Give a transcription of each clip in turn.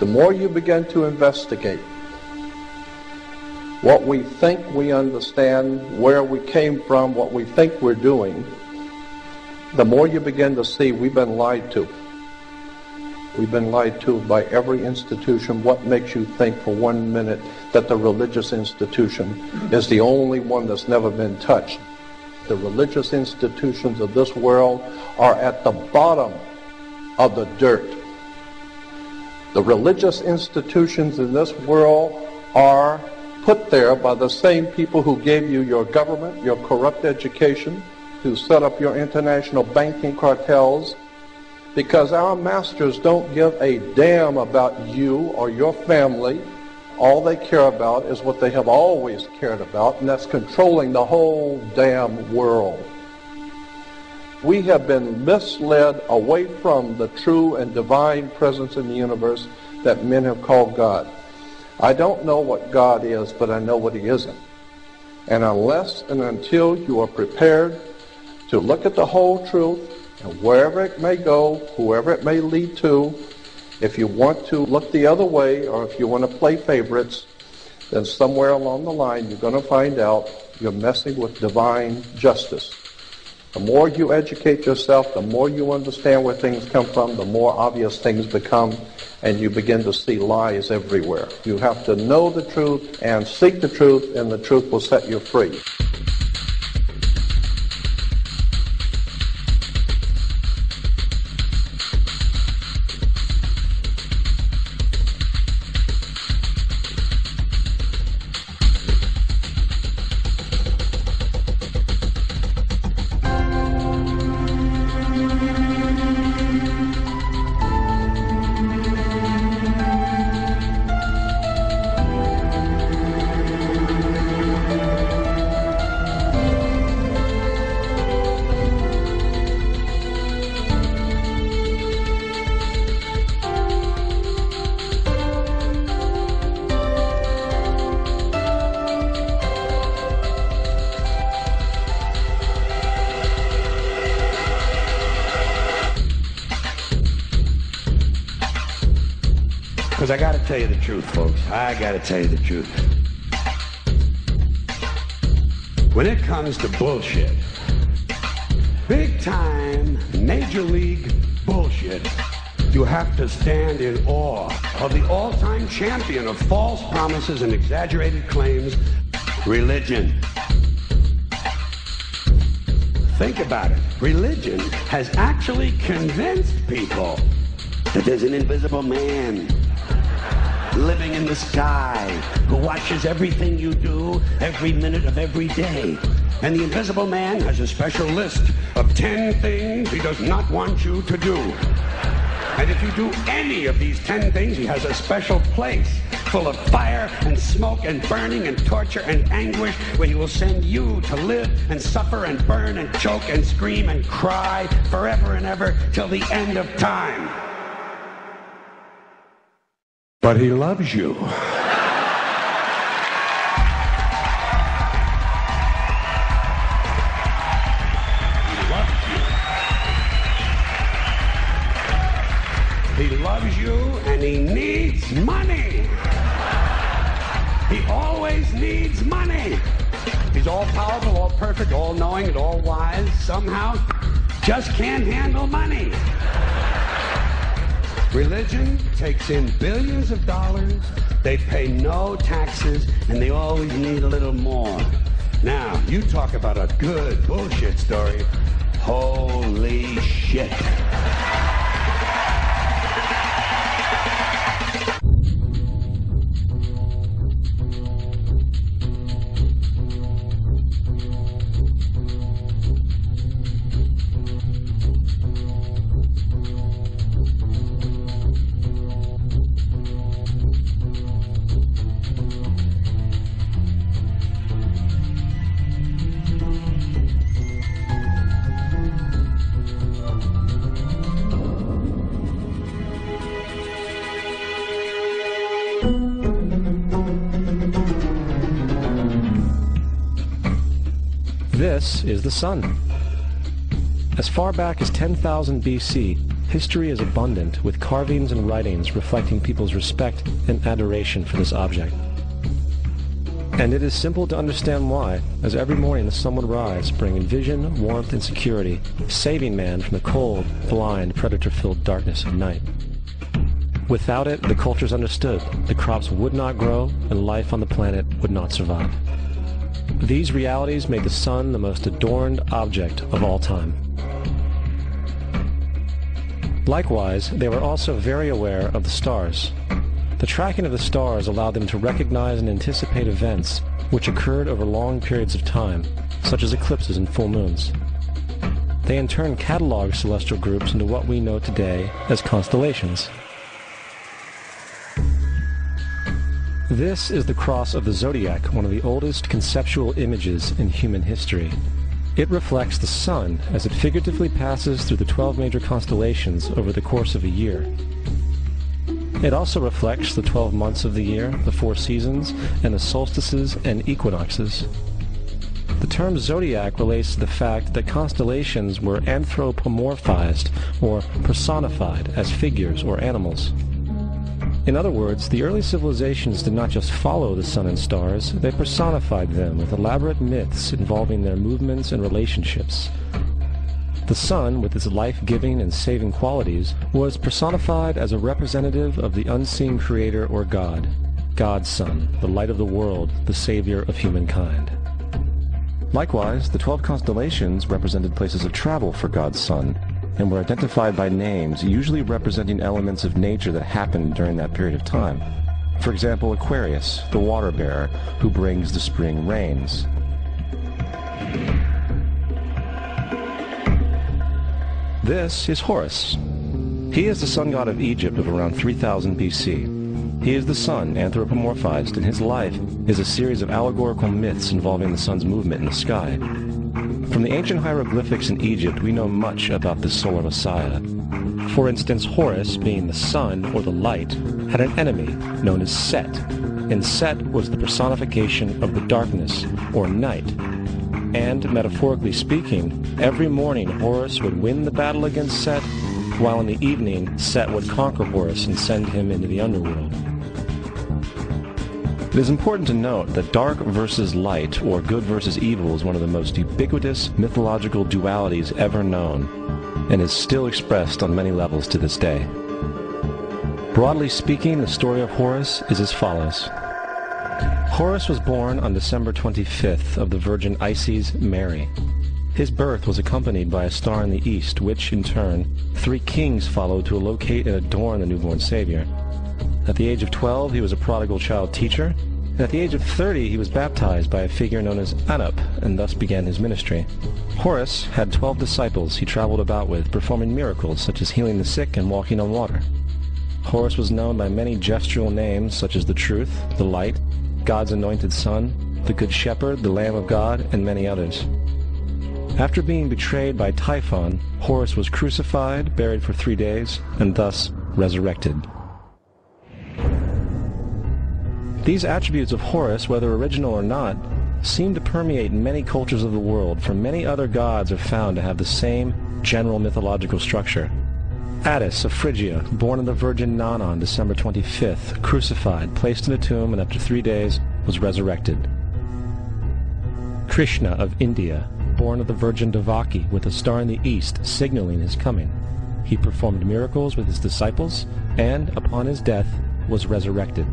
The more you begin to investigate what we think we understand, where we came from, what we think we're doing, the more you begin to see we've been lied to. We've been lied to by every institution. What makes you think for 1 minute that the religious institution is the only one that's never been touched? The religious institutions of this world are at the bottom of the dirt. The religious institutions in this world are put there by the same people who gave you your government, your corrupt education, who set up your international banking cartels, because our masters don't give a damn about you or your family. All they care about is what they have always cared about, and that's controlling the whole damn world. We have been misled away from the true and divine presence in the universe that men have called God. I don't know what God is, but I know what he isn't. And unless and until you are prepared to look at the whole truth, and wherever it may go, whoever it may lead to, if you want to look the other way, or if you want to play favorites, then somewhere along the line you're going to find out you're messing with divine justice. The more you educate yourself, the more you understand where things come from, the more obvious things become, and you begin to see lies everywhere. You have to know the truth and seek the truth, and the truth will set you free. Because I got to tell you the truth, folks. I got to tell you the truth. When it comes to bullshit, big time, major league bullshit, you have to stand in awe of the all-time champion of false promises and exaggerated claims, religion. Think about it. Religion has actually convinced people that there's an invisible man living in the sky who watches everything you do every minute of every day. And the invisible man has a special list of 10 things he does not want you to do. And if you do any of these 10 things, he has a special place full of fire and smoke and burning and torture and anguish where he will send you to live and suffer and burn and choke and scream and cry forever and ever till the end of time. But he loves you. He loves you and he needs money. He always needs money. He's all powerful, all perfect, all knowing, and all wise. Somehow just can't handle money. Religion takes in billions of dollars, they pay no taxes, and they always need a little more. Now, you talk about a good bullshit story. Holy shit. This is the sun. As far back as 10,000 BC, history is abundant with carvings and writings reflecting people's respect and adoration for this object. And it is simple to understand why, as every morning the sun would rise, bringing vision, warmth, and security, saving man from the cold, blind, predator-filled darkness of night. Without it, the cultures understood the crops would not grow and life on the planet would not survive. These realities made the sun the most adorned object of all time. Likewise, they were also very aware of the stars. The tracking of the stars allowed them to recognize and anticipate events which occurred over long periods of time, such as eclipses and full moons. They in turn cataloged celestial groups into what we know today as constellations. This is the cross of the zodiac, one of the oldest conceptual images in human history. It reflects the sun as it figuratively passes through the 12 major constellations over the course of a year. It also reflects the 12 months of the year, the 4 seasons, and the solstices and equinoxes. The term zodiac relates to the fact that constellations were anthropomorphized or personified as figures or animals. In other words, the early civilizations did not just follow the sun and stars, they personified them with elaborate myths involving their movements and relationships. The sun, with its life-giving and saving qualities, was personified as a representative of the unseen creator or God, God's Son, the light of the world, the savior of humankind. Likewise, the 12 constellations represented places of travel for God's Son, and were identified by names, usually representing elements of nature that happened during that period of time. For example, Aquarius, the water bearer, who brings the spring rains. This is Horus. He is the sun god of Egypt of around 3000 BC. He is the sun anthropomorphized, and his life is a series of allegorical myths involving the sun's movement in the sky. From the ancient hieroglyphics in Egypt, we know much about this solar messiah. For instance, Horus, being the sun or the light, had an enemy known as Set, and Set was the personification of the darkness, or night. And, metaphorically speaking, every morning Horus would win the battle against Set, while in the evening Set would conquer Horus and send him into the underworld. It is important to note that dark versus light, or good versus evil, is one of the most ubiquitous mythological dualities ever known, and is still expressed on many levels to this day. Broadly speaking, the story of Horus is as follows. Horus was born on December 25th of the Virgin Isis Mary. His birth was accompanied by a star in the east, which, in turn, 3 kings followed to locate and adorn the newborn Savior. At the age of 12, he was a prodigal child teacher, and at the age of 30, he was baptized by a figure known as Anup, and thus began his ministry. Horus had 12 disciples he traveled about with, performing miracles such as healing the sick and walking on water. Horus was known by many gestural names such as the Truth, the Light, God's Anointed Son, the Good Shepherd, the Lamb of God, and many others. After being betrayed by Typhon, Horus was crucified, buried for 3 days, and thus resurrected. These attributes of Horus, whether original or not, seem to permeate many cultures of the world, for many other gods are found to have the same general mythological structure. Attis of Phrygia, born of the Virgin Nana on December 25th, crucified, placed in a tomb, and after 3 days was resurrected. Krishna of India, born of the Virgin Devaki, with a star in the east signaling his coming. He performed miracles with his disciples, and, upon his death, was resurrected.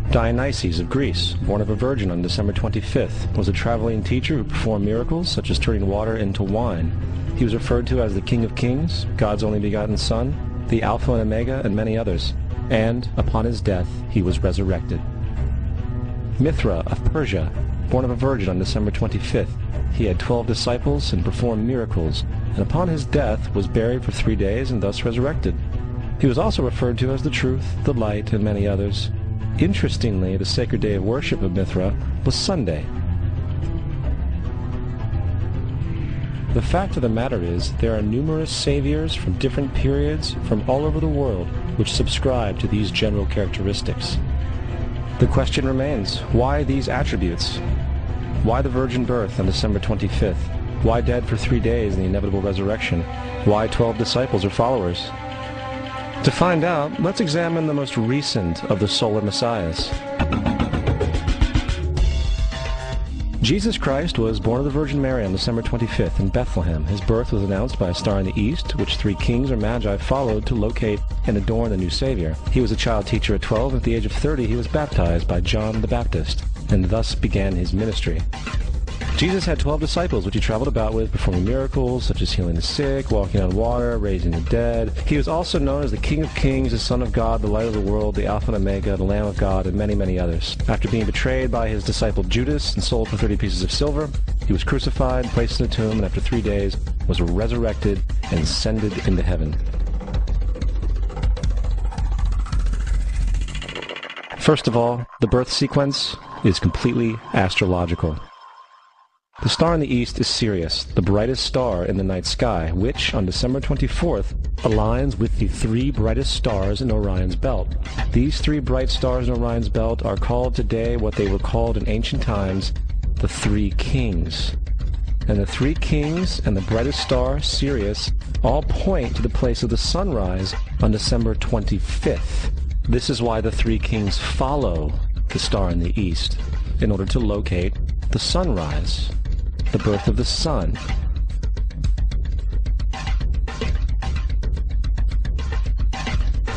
Dionysius of Greece, born of a virgin on December 25th, was a traveling teacher who performed miracles such as turning water into wine. He was referred to as the King of Kings, God's only begotten Son, the Alpha and Omega, and many others. And, upon his death, he was resurrected. Mithra of Persia, born of a virgin on December 25th, he had 12 disciples and performed miracles, and upon his death was buried for 3 days and thus resurrected. He was also referred to as the Truth, the Light, and many others. Interestingly, the sacred day of worship of Mithra was Sunday. The fact of the matter is, there are numerous saviors from different periods from all over the world which subscribe to these general characteristics. The question remains, why these attributes? Why the virgin birth on December 25th? Why dead for 3 days in the inevitable resurrection? Why 12 disciples or followers? To find out, let's examine the most recent of the solar messiahs. Jesus Christ was born of the Virgin Mary on December 25th in Bethlehem. His birth was announced by a star in the east, which 3 kings or magi followed to locate and adorn the new Savior. He was a child teacher at 12, and at the age of 30 he was baptized by John the Baptist, and thus began his ministry. Jesus had 12 disciples, which he traveled about with, performing miracles such as healing the sick, walking on water, raising the dead. He was also known as the King of Kings, the Son of God, the Light of the World, the Alpha and Omega, the Lamb of God, and many, many others. After being betrayed by his disciple Judas and sold for 30 pieces of silver, he was crucified, placed in a tomb, and after 3 days was resurrected and ascended into heaven. First of all, the birth sequence is completely astrological. The star in the east is Sirius, the brightest star in the night sky, which, on December 24th, aligns with the 3 brightest stars in Orion's belt. These 3 bright stars in Orion's belt are called today what they were called in ancient times, the 3 kings. And the 3 kings and the brightest star, Sirius, all point to the place of the sunrise on December 25th. This is why the 3 kings follow the star in the east, in order to locate the sunrise, the birth of the sun.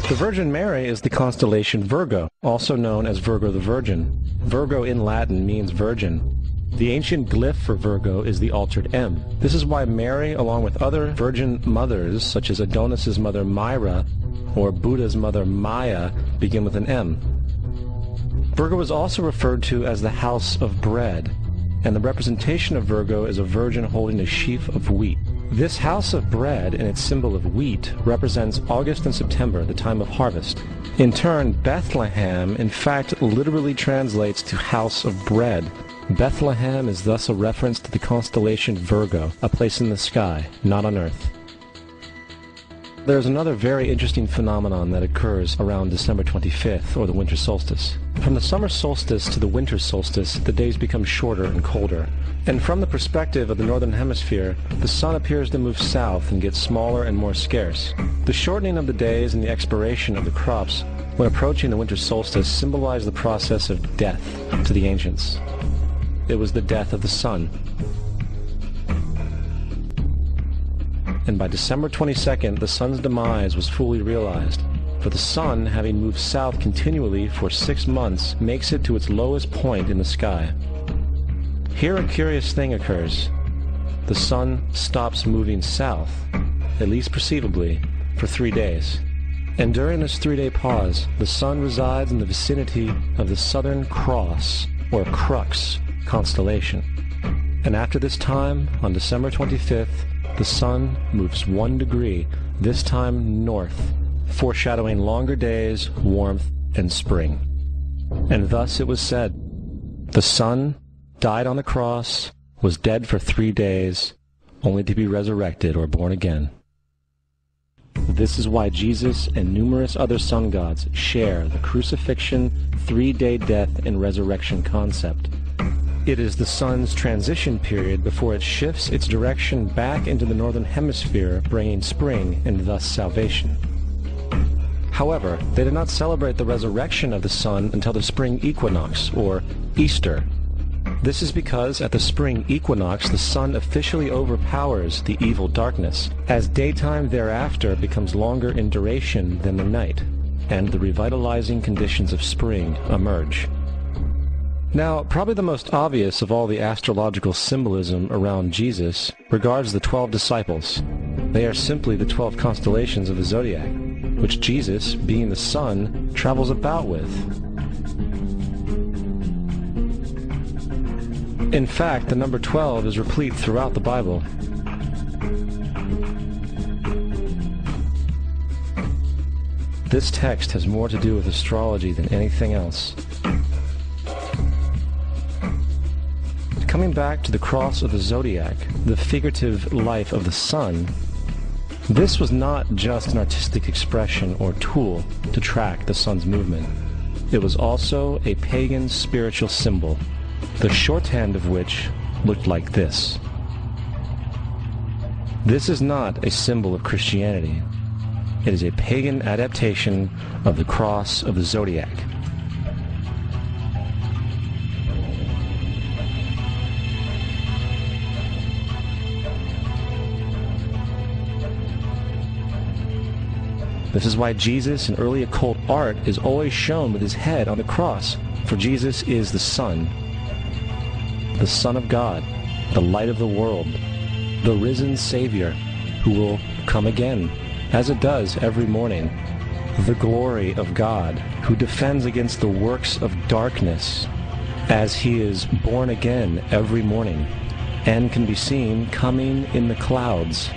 The Virgin Mary is the constellation Virgo, also known as Virgo the Virgin. Virgo in Latin means virgin. The ancient glyph for Virgo is the altered M. This is why Mary, along with other virgin mothers, such as Adonis's mother Myra or Buddha's mother Maya, begin with an M. Virgo is also referred to as the house of bread, and the representation of Virgo is a virgin holding a sheaf of wheat. This house of bread and its symbol of wheat represents August and September, the time of harvest. In turn, Bethlehem, in fact, literally translates to house of bread. Bethlehem is thus a reference to the constellation Virgo, a place in the sky, not on earth. There's another very interesting phenomenon that occurs around December 25th, or the winter solstice. From the summer solstice to the winter solstice, the days become shorter and colder. And from the perspective of the northern hemisphere, the sun appears to move south and get smaller and more scarce. The shortening of the days and the expiration of the crops when approaching the winter solstice symbolize the process of death to the ancients. It was the death of the sun. And by December 22nd, the sun's demise was fully realized, for the sun, having moved south continually for 6 months, makes it to its lowest point in the sky. Here a curious thing occurs. The sun stops moving south, at least perceivably, for 3 days. And during this 3-day pause, the sun resides in the vicinity of the Southern Cross, or Crux, constellation. And after this time, on December 25th, the sun moves 1 degree, this time north, foreshadowing longer days, warmth, and spring. And thus it was said, the sun died on the cross, was dead for 3 days, only to be resurrected or born again. This is why Jesus and numerous other sun gods share the crucifixion, 3-day death, and resurrection concept. It is the sun's transition period before it shifts its direction back into the northern hemisphere, bringing spring and thus salvation. However, they did not celebrate the resurrection of the sun until the spring equinox, or Easter. This is because at the spring equinox the sun officially overpowers the evil darkness, as daytime thereafter becomes longer in duration than the night, and the revitalizing conditions of spring emerge. Now, probably the most obvious of all the astrological symbolism around Jesus regards the 12 disciples. They are simply the 12 constellations of the zodiac, which Jesus, being the sun, travels about with. In fact, the number 12 is replete throughout the Bible. This text has more to do with astrology than anything else. Coming back to the cross of the zodiac, the figurative life of the sun, this was not just an artistic expression or tool to track the sun's movement. It was also a pagan spiritual symbol, the shorthand of which looked like this. This is not a symbol of Christianity. It is a pagan adaptation of the cross of the zodiac. This is why Jesus in early occult art is always shown with his head on the cross, for Jesus is the Son of God, the light of the world, the risen Savior who will come again, as it does every morning, the glory of God who defends against the works of darkness as he is born again every morning and can be seen coming in the clouds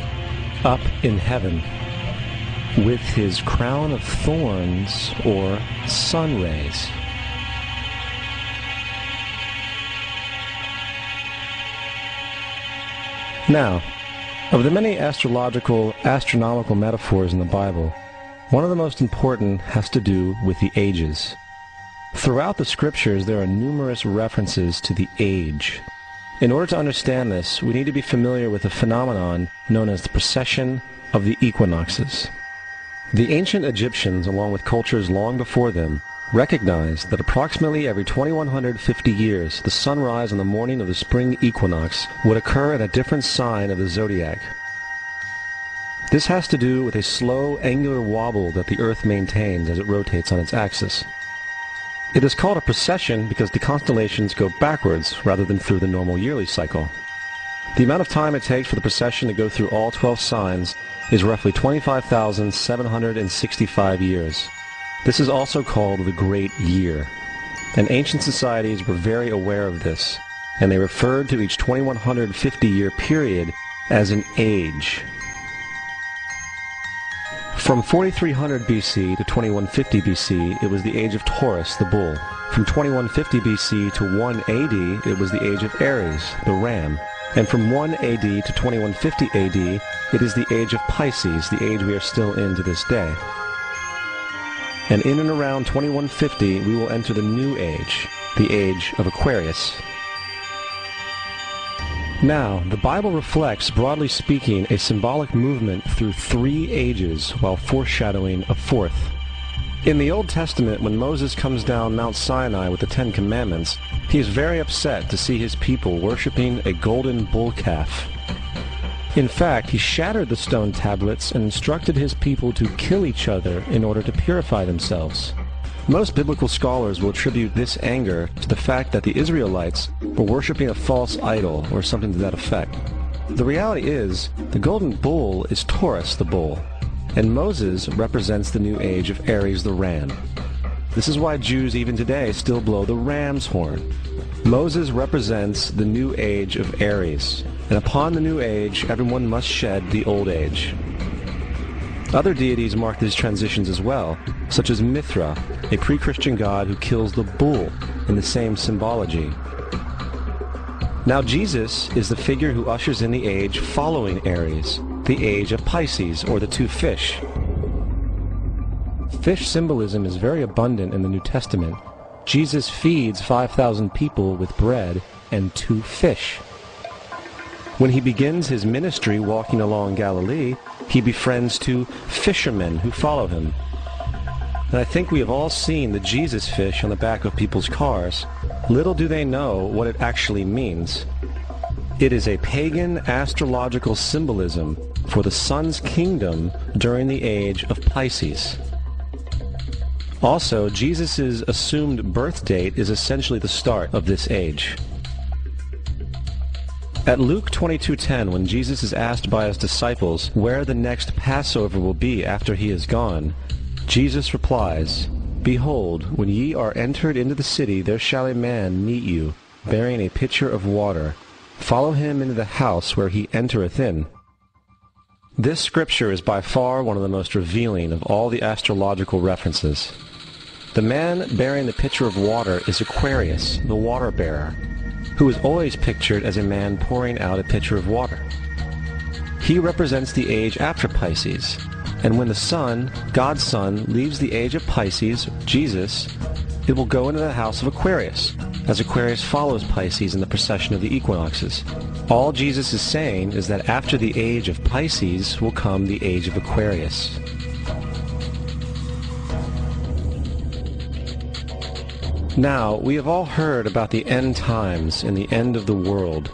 up in heaven with his crown of thorns or sun rays. Now, of the many astronomical metaphors in the Bible, one of the most important has to do with the ages. Throughout the scriptures, there are numerous references to the age. In order to understand this, we need to be familiar with a phenomenon known as the precession of the equinoxes. The ancient Egyptians, along with cultures long before them, recognized that approximately every 2150 years, the sunrise on the morning of the spring equinox would occur in a different sign of the zodiac. This has to do with a slow, angular wobble that the Earth maintains as it rotates on its axis. It is called a precession because the constellations go backwards rather than through the normal yearly cycle. The amount of time it takes for the precession to go through all 12 signs is roughly 25,765 years. This is also called the Great Year, and ancient societies were very aware of this, and they referred to each 2150-year period as an age. From 4300 BC to 2150 BC, it was the age of Taurus, the bull. From 2150 BC to 1 AD, it was the age of Aries, the ram. And from 1 AD to 2150 AD, it is the age of Pisces, the age we are still in to this day. And in and around 2150, we will enter the new age, the age of Aquarius. Now, the Bible reflects, broadly speaking, a symbolic movement through 3 ages while foreshadowing a 4th. In the Old Testament, when Moses comes down Mount Sinai with the 10 Commandments, he is very upset to see his people worshiping a golden bull calf. In fact, he shattered the stone tablets and instructed his people to kill each other in order to purify themselves. Most biblical scholars will attribute this anger to the fact that the Israelites were worshiping a false idol or something to that effect. The reality is, the golden bull is Taurus the bull, and Moses represents the new age of Aries the ram. This is why Jews even today still blow the ram's horn. Moses represents the new age of Aries, and upon the new age, everyone must shed the old age. Other deities mark these transitions as well, such as Mithra, a pre-Christian god who kills the bull in the same symbology. Now Jesus is the figure who ushers in the age following Aries, the age of Pisces, or the 2 fish. Fish symbolism is very abundant in the New Testament. Jesus feeds 5,000 people with bread and 2 fish. When he begins his ministry walking along Galilee, he befriends 2 fishermen who follow him. And I think we have all seen the Jesus fish on the back of people's cars. Little do they know what it actually means. It is a pagan astrological symbolism for the sun's kingdom during the age of Pisces. Also, Jesus' assumed birth date is essentially the start of this age. At Luke 22:10, when Jesus is asked by his disciples where the next Passover will be after he is gone, Jesus replies, "Behold, when ye are entered into the city, there shall a man meet you, bearing a pitcher of water. Follow him into the house where he entereth in." This scripture is by far one of the most revealing of all the astrological references. The man bearing the pitcher of water is Aquarius, the water bearer, who is always pictured as a man pouring out a pitcher of water. He represents the age after Pisces, and when the sun, God's Son, leaves the age of Pisces, Jesus, it will go into the house of Aquarius, as Aquarius follows Pisces in the precession of the equinoxes. All Jesus is saying is that after the age of Pisces will come the age of Aquarius. Now, we have all heard about the end times and the end of the world.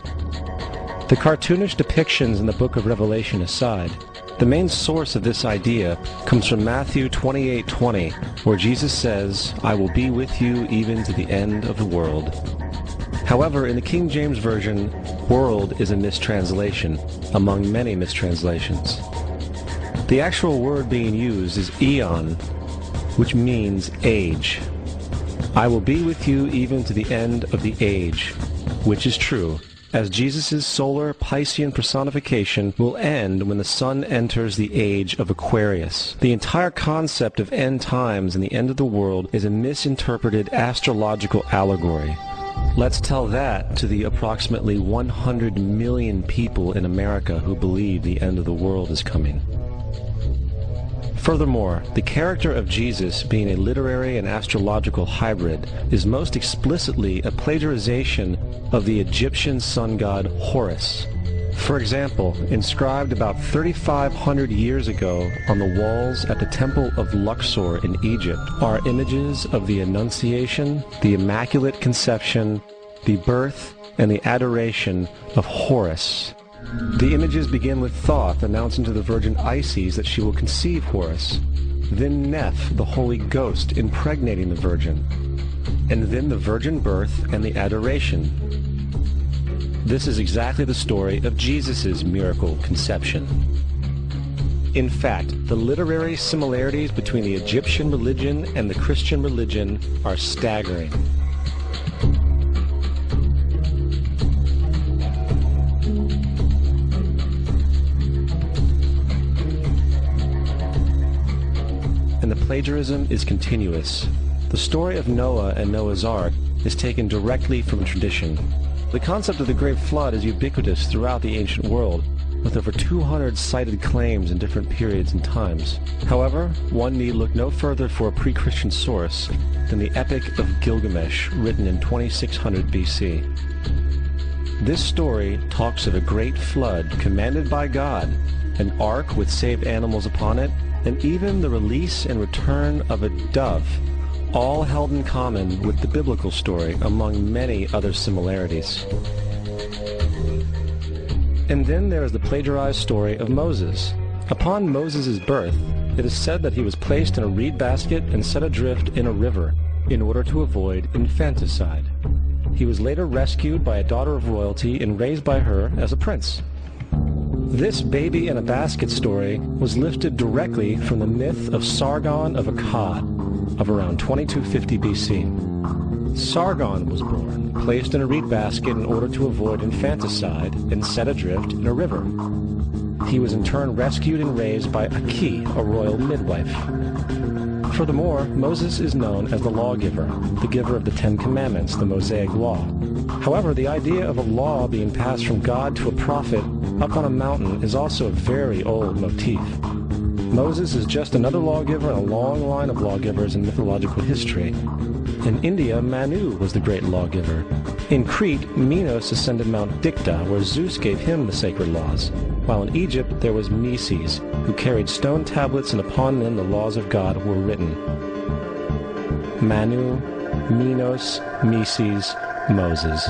The cartoonish depictions in the book of Revelation aside, the main source of this idea comes from Matthew 28:20, where Jesus says, "I will be with you even to the end of the world." However, in the King James Version, world is a mistranslation, among many mistranslations. The actual word being used is eon, which means age. I will be with you even to the end of the age, which is true, as Jesus' solar Piscean personification will end when the sun enters the age of Aquarius. The entire concept of end times and the end of the world is a misinterpreted astrological allegory. Let's tell that to the approximately 100 million people in America who believe the end of the world is coming. Furthermore, the character of Jesus being a literary and astrological hybrid is most explicitly a plagiarization of the Egyptian sun god Horus. For example, inscribed about 3,500 years ago on the walls at the Temple of Luxor in Egypt are images of the Annunciation, the Immaculate Conception, the birth, and the adoration of Horus. The images begin with Thoth announcing to the Virgin Isis that she will conceive Horus, then Neph, the Holy Ghost, impregnating the Virgin, and then the virgin birth and the adoration. This is exactly the story of Jesus' miracle conception. In fact, the literary similarities between the Egyptian religion and the Christian religion are staggering. And the plagiarism is continuous. The story of Noah and Noah's Ark is taken directly from tradition. The concept of the Great Flood is ubiquitous throughout the ancient world, with over 200 cited claims in different periods and times. However, one need look no further for a pre-Christian source than the Epic of Gilgamesh, written in 2600 BC. This story talks of a great flood commanded by God, an ark with saved animals upon it, and even the release and return of a dove, all held in common with the biblical story among many other similarities. And then there is the plagiarized story of Moses. Upon Moses' birth, it is said that he was placed in a reed basket and set adrift in a river in order to avoid infanticide. He was later rescued by a daughter of royalty and raised by her as a prince. This baby in a basket story was lifted directly from the myth of Sargon of Akkad of around 2250 BC. Sargon was born, placed in a reed basket in order to avoid infanticide, and set adrift in a river. He was in turn rescued and raised by Aki, a royal midwife. Furthermore, Moses is known as the lawgiver, the giver of the Ten Commandments, the Mosaic Law. However, the idea of a law being passed from God to a prophet up on a mountain is also a very old motif. Moses is just another lawgiver in a long line of lawgivers in mythological history. In India, Manu was the great lawgiver. In Crete, Minos ascended Mount Dicta, where Zeus gave him the sacred laws, while in Egypt there was Meses, who carried stone tablets and upon them the laws of God were written. Manu, Minos, Meses, Moses.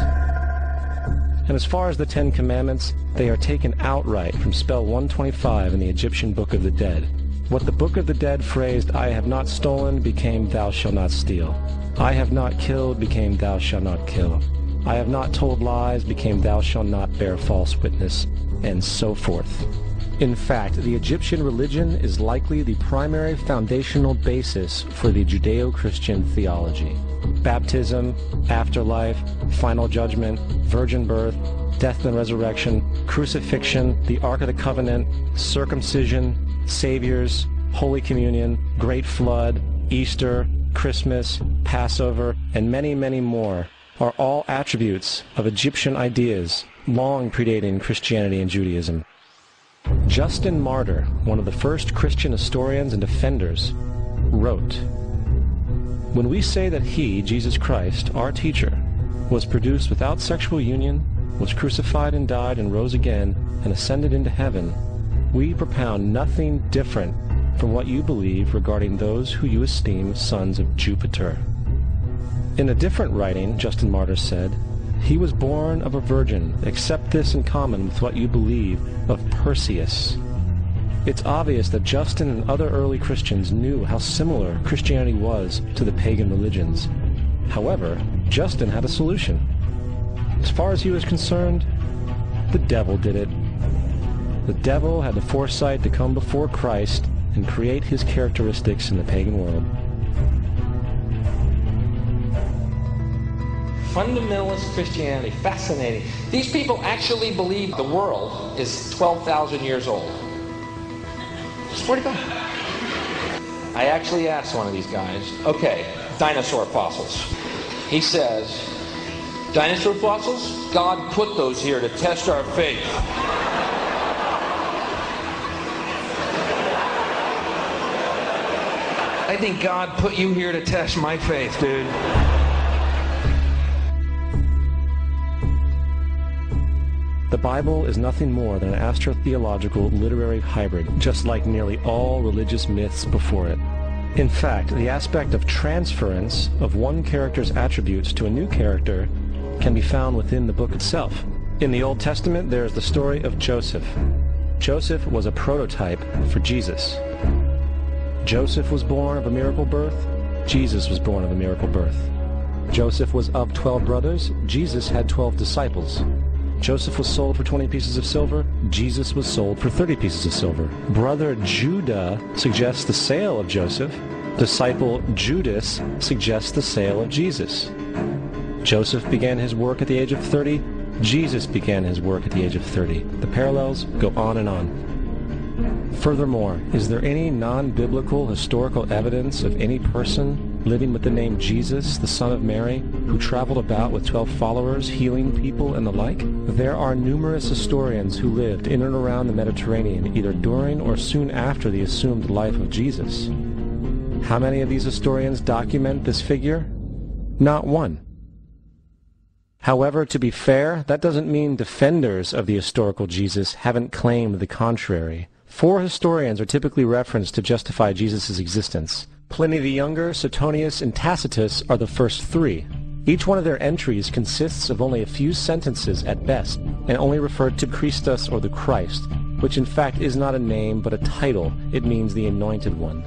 And as far as the Ten Commandments, they are taken outright from spell 125 in the Egyptian Book of the Dead. What the Book of the Dead phrased, "I have not stolen," became "Thou shalt not steal." "I have not killed," became "Thou shalt not kill." "I have not told lies," became "Thou shalt not bear false witness," and so forth. In fact, the Egyptian religion is likely the primary foundational basis for the Judeo-Christian theology. Baptism, afterlife, final judgment, virgin birth, death and resurrection, crucifixion, the Ark of the Covenant, circumcision, saviors, Holy Communion, Great Flood, Easter, Christmas, Passover, and many, many more are all attributes of Egyptian ideas long predating Christianity and Judaism. Justin Martyr, one of the first Christian historians and defenders, wrote, "When we say that he, Jesus Christ, our teacher, was produced without sexual union, was crucified and died and rose again, and ascended into heaven, we propound nothing different from what you believe regarding those who you esteem sons of Jupiter. In a different writing, Justin Martyr said, "He was born of a virgin, except this in common with what you believe of Perseus." It's obvious that Justin and other early Christians knew how similar Christianity was to the pagan religions. However, Justin had a solution. As far as he was concerned, the devil did it. The devil had the foresight to come before Christ and create his characteristics in the pagan world. Fundamentalist Christianity, fascinating. These people actually believe the world is 12,000 years old. Swear to God. I actually asked one of these guys, okay, dinosaur fossils. He says, dinosaur fossils? God put those here to test our faith. I think God put you here to test my faith, dude. The Bible is nothing more than an astrotheological literary hybrid, just like nearly all religious myths before it. In fact, the aspect of transference of one character's attributes to a new character can be found within the book itself. In the Old Testament, there is the story of Joseph. Joseph was a prototype for Jesus. Joseph was born of a miracle birth. Jesus was born of a miracle birth. Joseph was of 12 brothers. Jesus had 12 disciples. Joseph was sold for 20 pieces of silver. Jesus was sold for 30 pieces of silver. Brother Judah suggests the sale of Joseph. Disciple Judas suggests the sale of Jesus. Joseph began his work at the age of 30. Jesus began his work at the age of 30. The parallels go on and on. Furthermore, is there any non-biblical historical evidence of any person living with the name Jesus, the son of Mary, who traveled about with 12 followers, healing people and the like? There are numerous historians who lived in and around the Mediterranean, either during or soon after the assumed life of Jesus. How many of these historians document this figure? Not one. However, to be fair, that doesn't mean defenders of the historical Jesus haven't claimed the contrary. 4 historians are typically referenced to justify Jesus' existence. Pliny the Younger, Suetonius, and Tacitus are the first 3. Each one of their entries consists of only a few sentences at best, and only refer to Christus or the Christ, which in fact is not a name but a title. It means the Anointed One.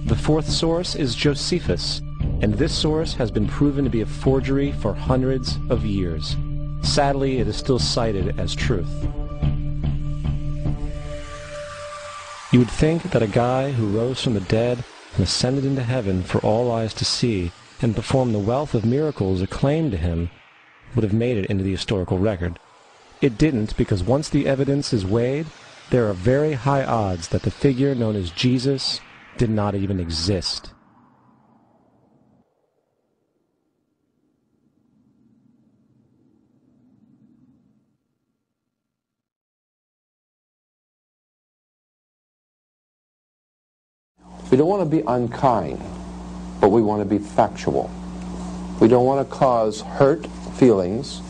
The 4th source is Josephus, and this source has been proven to be a forgery for hundreds of years. Sadly, it is still cited as truth. You would think that a guy who rose from the dead and ascended into heaven for all eyes to see and performed the wealth of miracles acclaimed to him would have made it into the historical record. It didn't, because once the evidence is weighed, there are very high odds that the figure known as Jesus did not even exist. We don't want to be unkind, but we want to be factual. We don't want to cause hurt feelings,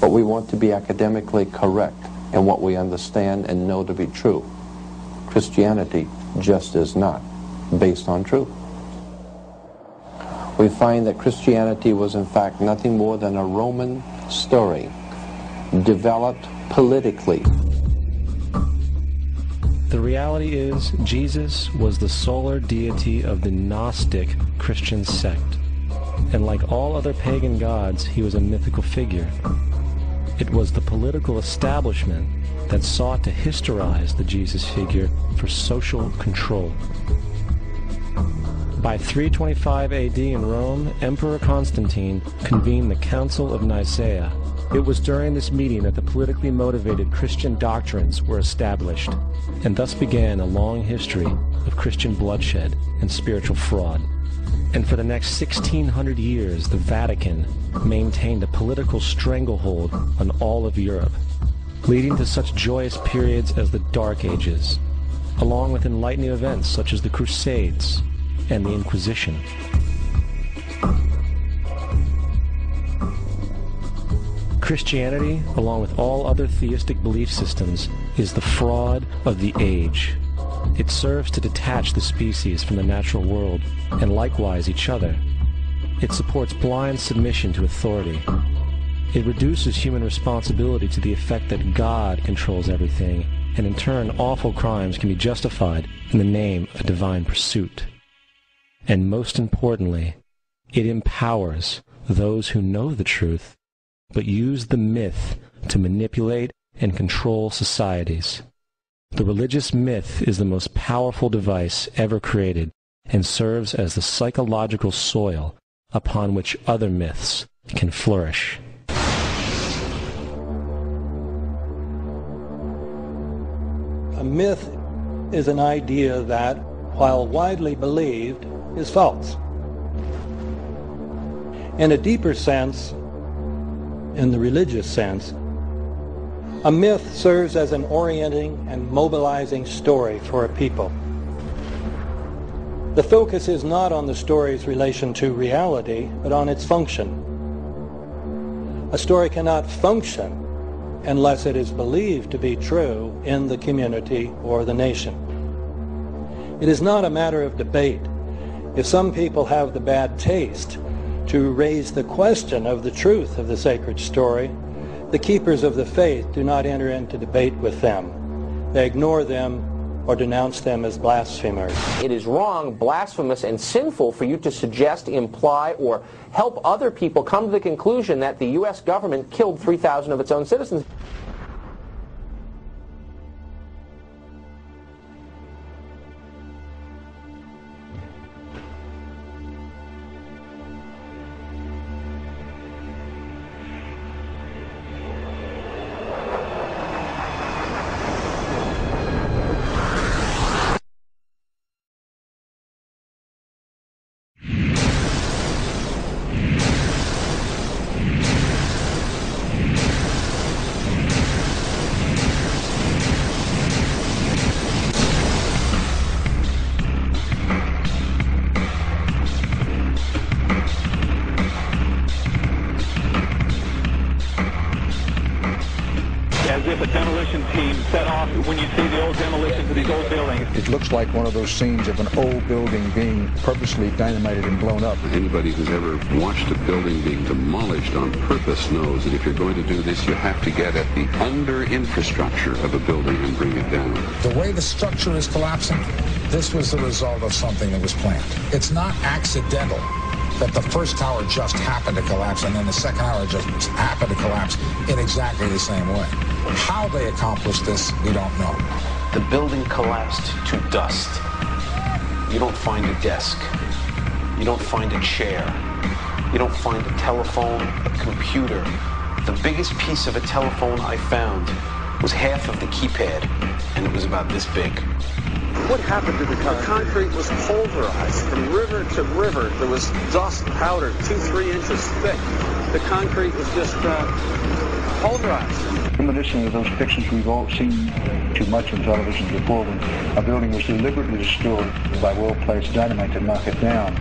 but we want to be academically correct in what we understand and know to be true. Christianity just is not based on truth. We find that Christianity was in fact nothing more than a Roman story developed politically. The reality is, Jesus was the solar deity of the Gnostic Christian sect. And like all other pagan gods, he was a mythical figure. It was the political establishment that sought to historize the Jesus figure for social control. By 325 AD in Rome, Emperor Constantine convened the Council of Nicaea. It was during this meeting that the politically motivated Christian doctrines were established, and thus began a long history of Christian bloodshed and spiritual fraud. And for the next 1600 years, the Vatican maintained a political stranglehold on all of Europe, leading to such joyous periods as the Dark Ages, along with enlightening events such as the Crusades and the Inquisition. Christianity, along with all other theistic belief systems, is the fraud of the age. It serves to detach the species from the natural world, and likewise each other. It supports blind submission to authority. It reduces human responsibility to the effect that God controls everything, and in turn awful crimes can be justified in the name of a divine pursuit. And most importantly, it empowers those who know the truth, but use the myth to manipulate and control societies. The religious myth is the most powerful device ever created and serves as the psychological soil upon which other myths can flourish. A myth is an idea that, while widely believed, is false. In a deeper sense, in the religious sense, a myth serves as an orienting and mobilizing story for a people. The focus is not on the story's relation to reality, but on its function. A story cannot function unless it is believed to be true in the community or the nation. It is not a matter of debate. If some people have the bad taste to raise the question of the truth of the sacred story, the keepers of the faith do not enter into debate with them. They ignore them or denounce them as blasphemers. It is wrong, blasphemous, and sinful for you to suggest, imply, or help other people come to the conclusion that the U.S. government killed 3,000 of its own citizens. If a demolition team set off when you see the old demolitions of these old buildings. It looks like one of those scenes of an old building being purposely dynamited and blown up. Anybody who's ever watched a building being demolished on purpose knows that if you're going to do this, you have to get at the under-infrastructure of a building and bring it down. The way the structure is collapsing, this was the result of something that was planned. It's not accidental that the first tower just happened to collapse and then the second tower just happened to collapse in exactly the same way. How they accomplished this, we don't know. The building collapsed to dust. You don't find a desk. You don't find a chair. You don't find a telephone, a computer. The biggest piece of a telephone I found was half of the keypad, and it was about this big. What happened to the concrete? The concrete was pulverized from river to river. There was dust powder 2-3 inches thick. The concrete was just pulverized. Reminiscent of those pictures we've all seen too much on television before, when a building was deliberately destroyed by well-placed dynamite to knock it down.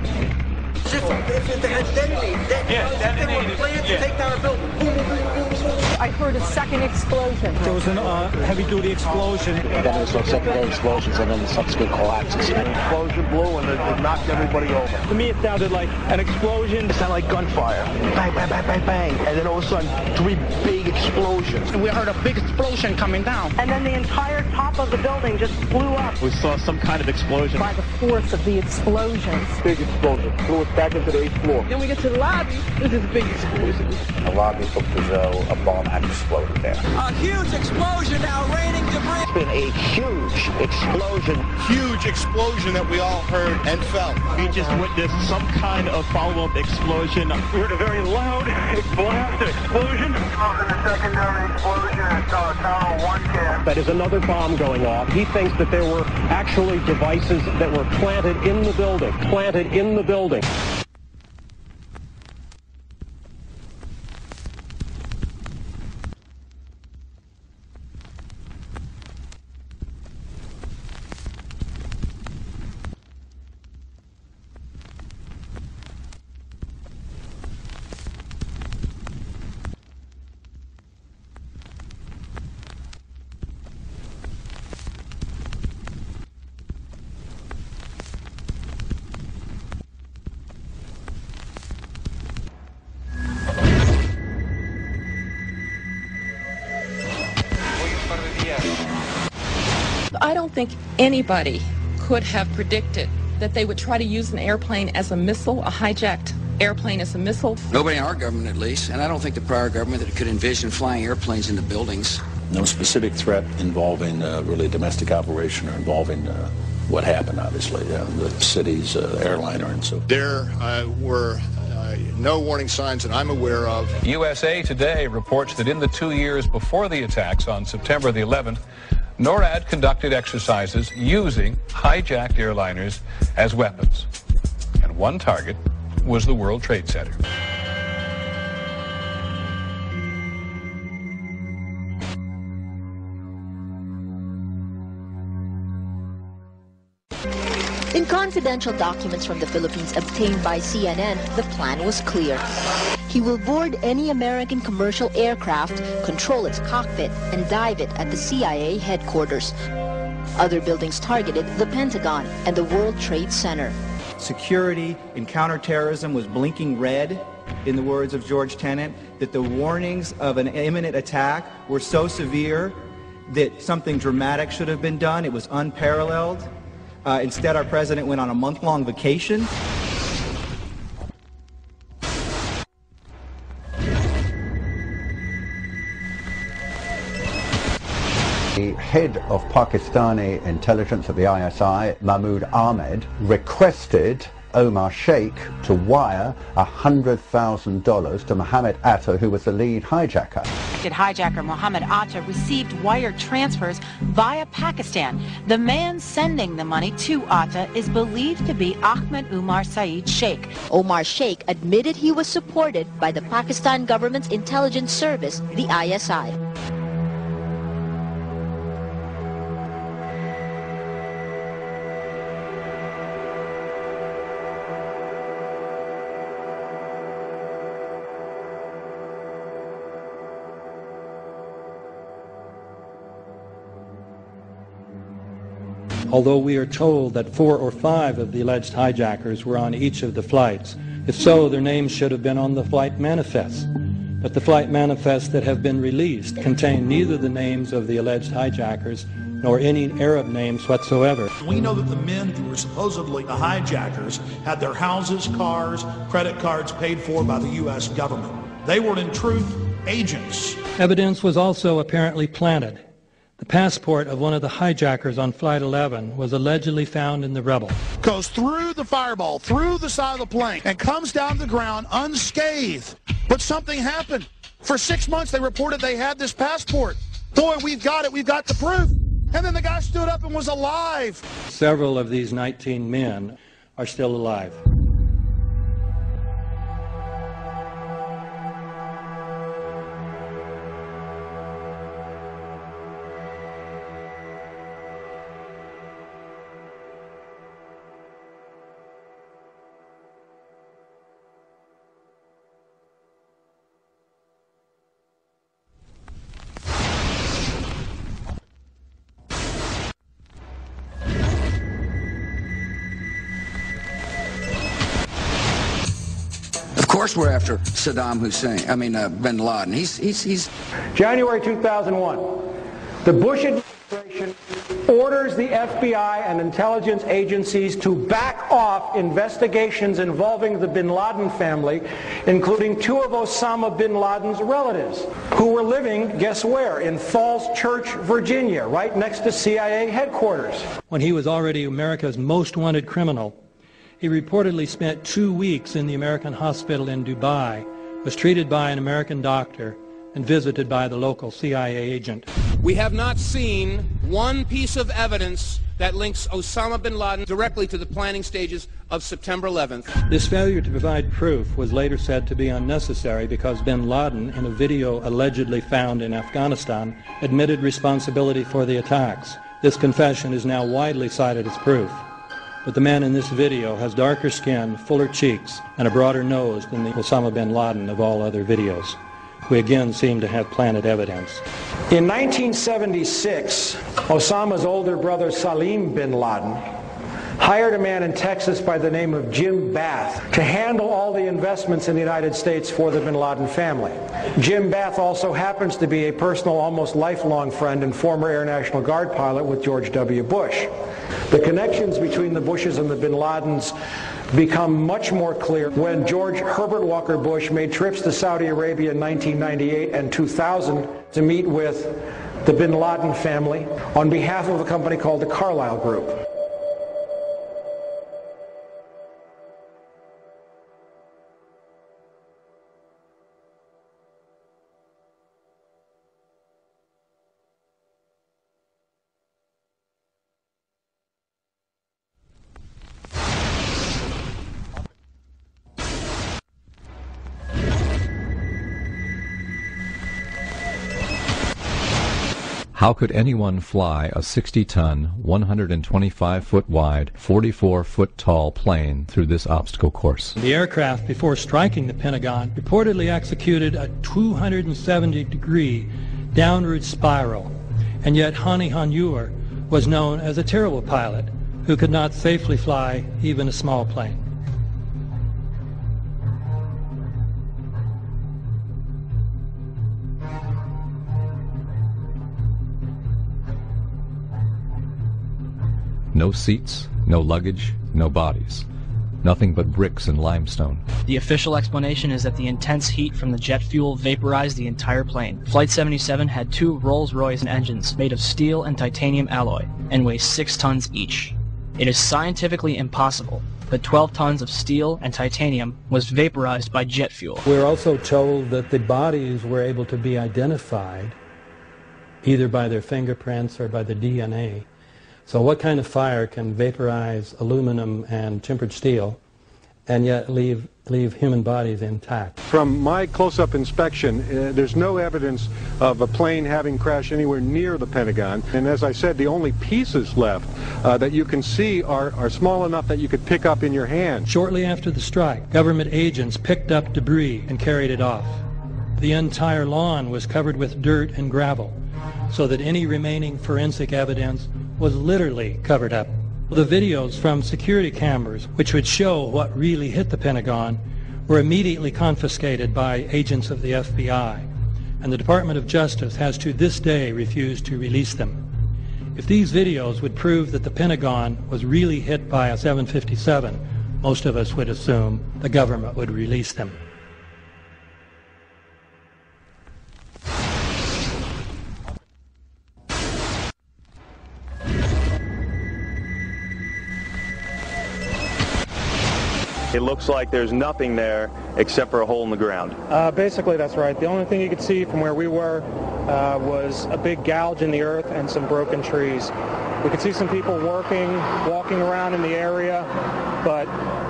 If it had detonated, they were planned to take down a building. Boom, boom, boom, boom. I heard a second explosion. There was a heavy-duty explosion. Then there was those secondary explosions and then the subsequent collapses. An explosion blew and it knocked everybody over. To me, it sounded like an explosion. It sounded like gunfire. Bang, bang, bang, bang, bang. And then all of a sudden, 3 big explosions. We heard a big explosion coming down. And then the entire top of the building just blew up. We saw some kind of explosion. By the force of the explosions. Big explosion. Blew us back into the 8th floor. Then we get to the lobby. This is a big explosion. The lobby looked as though a bomb had exploded there. A huge explosion now raining debris. It's been a huge explosion. Huge explosion that we all heard and felt. We just witnessed some kind of follow-up explosion. We heard a very loud blast explosion. The secondary explosion at Tower 1 camp. That is another bomb going off. He thinks that there were actually devices that were planted in the building. Planted in the building. I don't think anybody could have predicted that they would try to use an airplane as a missile, a hijacked airplane as a missile. Nobody in our government, at least, and I don't think the prior government that could envision flying airplanes into buildings. No specific threat involving really a domestic operation or involving what happened, obviously, the city's airliner and so. There were no warning signs that I'm aware of. USA Today reports that in the 2 years before the attacks on September the 11th, NORAD conducted exercises using hijacked airliners as weapons. And one target was the World Trade Center. In confidential documents from the Philippines obtained by CNN, the plan was clear. He will board any American commercial aircraft, control its cockpit, and dive it at the CIA headquarters. Other buildings targeted the Pentagon and the World Trade Center. Security in counterterrorism was blinking red, in the words of George Tenet, that the warnings of an imminent attack were so severe that something dramatic should have been done. It was unparalleled. Instead, our president went on a month-long vacation. The head of Pakistani intelligence of the ISI, Mahmoud Ahmed, requested Omar Sheikh to wire $100,000 to Mohammed Atta, who was the lead hijacker. Hijacker Mohammed Atta received wire transfers via Pakistan. The man sending the money to Atta is believed to be Ahmed Umar Saeed Sheikh. Omar Sheikh admitted he was supported by the Pakistan government's intelligence service, the ISI. Although we are told that 4 or 5 of the alleged hijackers were on each of the flights. If so, their names should have been on the flight manifests. But the flight manifests that have been released contain neither the names of the alleged hijackers nor any Arab names whatsoever. We know that the men who were supposedly the hijackers had their houses, cars, credit cards paid for by the U.S. government. They were, in truth, agents. Evidence was also apparently planted. The passport of one of the hijackers on Flight 11 was allegedly found in the rubble. Goes through the fireball, through the side of the plane, and comes down the ground unscathed. But something happened. For 6 months, they reported they had this passport. Boy, we've got it. We've got the proof. And then the guy stood up and was alive. Several of these 19 men are still alive. Of course we're after Saddam Hussein, bin Laden. He's January 2001, the Bush administration orders the FBI and intelligence agencies to back off investigations involving the bin Laden family, including 2 of Osama bin Laden's relatives, who were living, guess where, in Falls Church, Virginia, right next to CIA headquarters. When he was already America's most wanted criminal, he reportedly spent 2 weeks in the American hospital in Dubai, was treated by an American doctor, and visited by the local CIA agent. We have not seen one piece of evidence that links Osama bin Laden directly to the planning stages of September 11th. This failure to provide proof was later said to be unnecessary because bin Laden, in a video allegedly found in Afghanistan, admitted responsibility for the attacks. This confession is now widely cited as proof. But the man in this video has darker skin, fuller cheeks, and a broader nose than the Osama bin Laden of all other videos. We again seem to have planted evidence. In 1976, Osama's older brother Salim bin Laden hired a man in Texas by the name of Jim Bath to handle all the investments in the United States for the bin Laden family. Jim Bath also happens to be a personal, almost lifelong friend and former Air National Guard pilot with George W. Bush. The connections between the Bushes and the bin Ladens become much more clear when George Herbert Walker Bush made trips to Saudi Arabia in 1998 and 2000 to meet with the bin Laden family on behalf of a company called the Carlyle Group. How could anyone fly a 60-ton, 125-foot wide, 44-foot tall plane through this obstacle course? The aircraft, before striking the Pentagon, reportedly executed a 270-degree downward spiral, and yet Hani Hanjour was known as a terrible pilot who could not safely fly even a small plane. No seats, no luggage, no bodies. Nothing but bricks and limestone. The official explanation is that the intense heat from the jet fuel vaporized the entire plane. Flight 77 had 2 Rolls-Royce engines made of steel and titanium alloy and weigh 6 tons each. It is scientifically impossible that 12 tons of steel and titanium was vaporized by jet fuel. We're also told that the bodies were able to be identified either by their fingerprints or by the DNA. So what kind of fire can vaporize aluminum and tempered steel and yet leave human bodies intact? From my close-up inspection, there's no evidence of a plane having crashed anywhere near the Pentagon. And as I said, the only pieces left that you can see are small enough that you could pick up in your hand. Shortly after the strike, government agents picked up debris and carried it off. The entire lawn was covered with dirt and gravel, so that any remaining forensic evidence was literally covered up. The videos from security cameras, which would show what really hit the Pentagon, were immediately confiscated by agents of the FBI, and the Department of Justice has to this day refused to release them. If these videos would prove that the Pentagon was really hit by a 757, most of us would assume the government would release them. It looks like there's nothing there except for a hole in the ground. Basically, that's right. The only thing you could see from where we were was a big gouge in the earth and some broken trees. We could see some people walking around in the area, but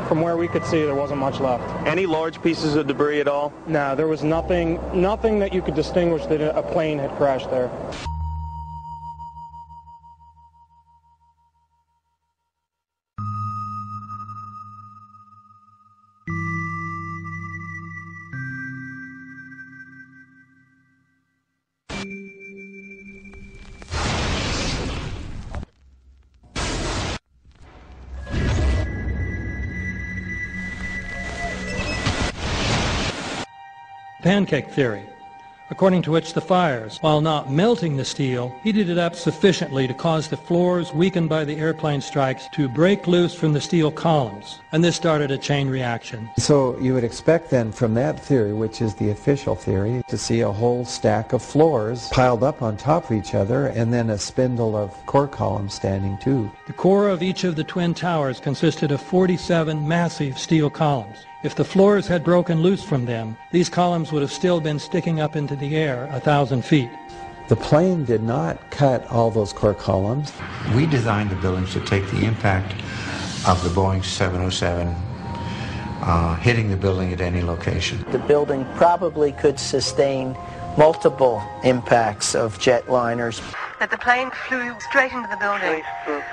from where we could see, there wasn't much left. Any large pieces of debris at all? No, there was nothing that you could distinguish that a plane had crashed there. Pancake theory, according to which the fires, while not melting the steel, heated it up sufficiently to cause the floors weakened by the airplane strikes to break loose from the steel columns, and this started a chain reaction. So you would expect then from that theory, which is the official theory, to see a whole stack of floors piled up on top of each other and then a spindle of core columns standing too. The core of each of the twin towers consisted of 47 massive steel columns. If the floors had broken loose from them, these columns would have still been sticking up into the air 1,000 feet. The plane did not cut all those core columns. We designed the buildings to take the impact of the Boeing 707 hitting the building at any location. The building probably could sustain multiple impacts of jetliners. That the plane flew straight into the building.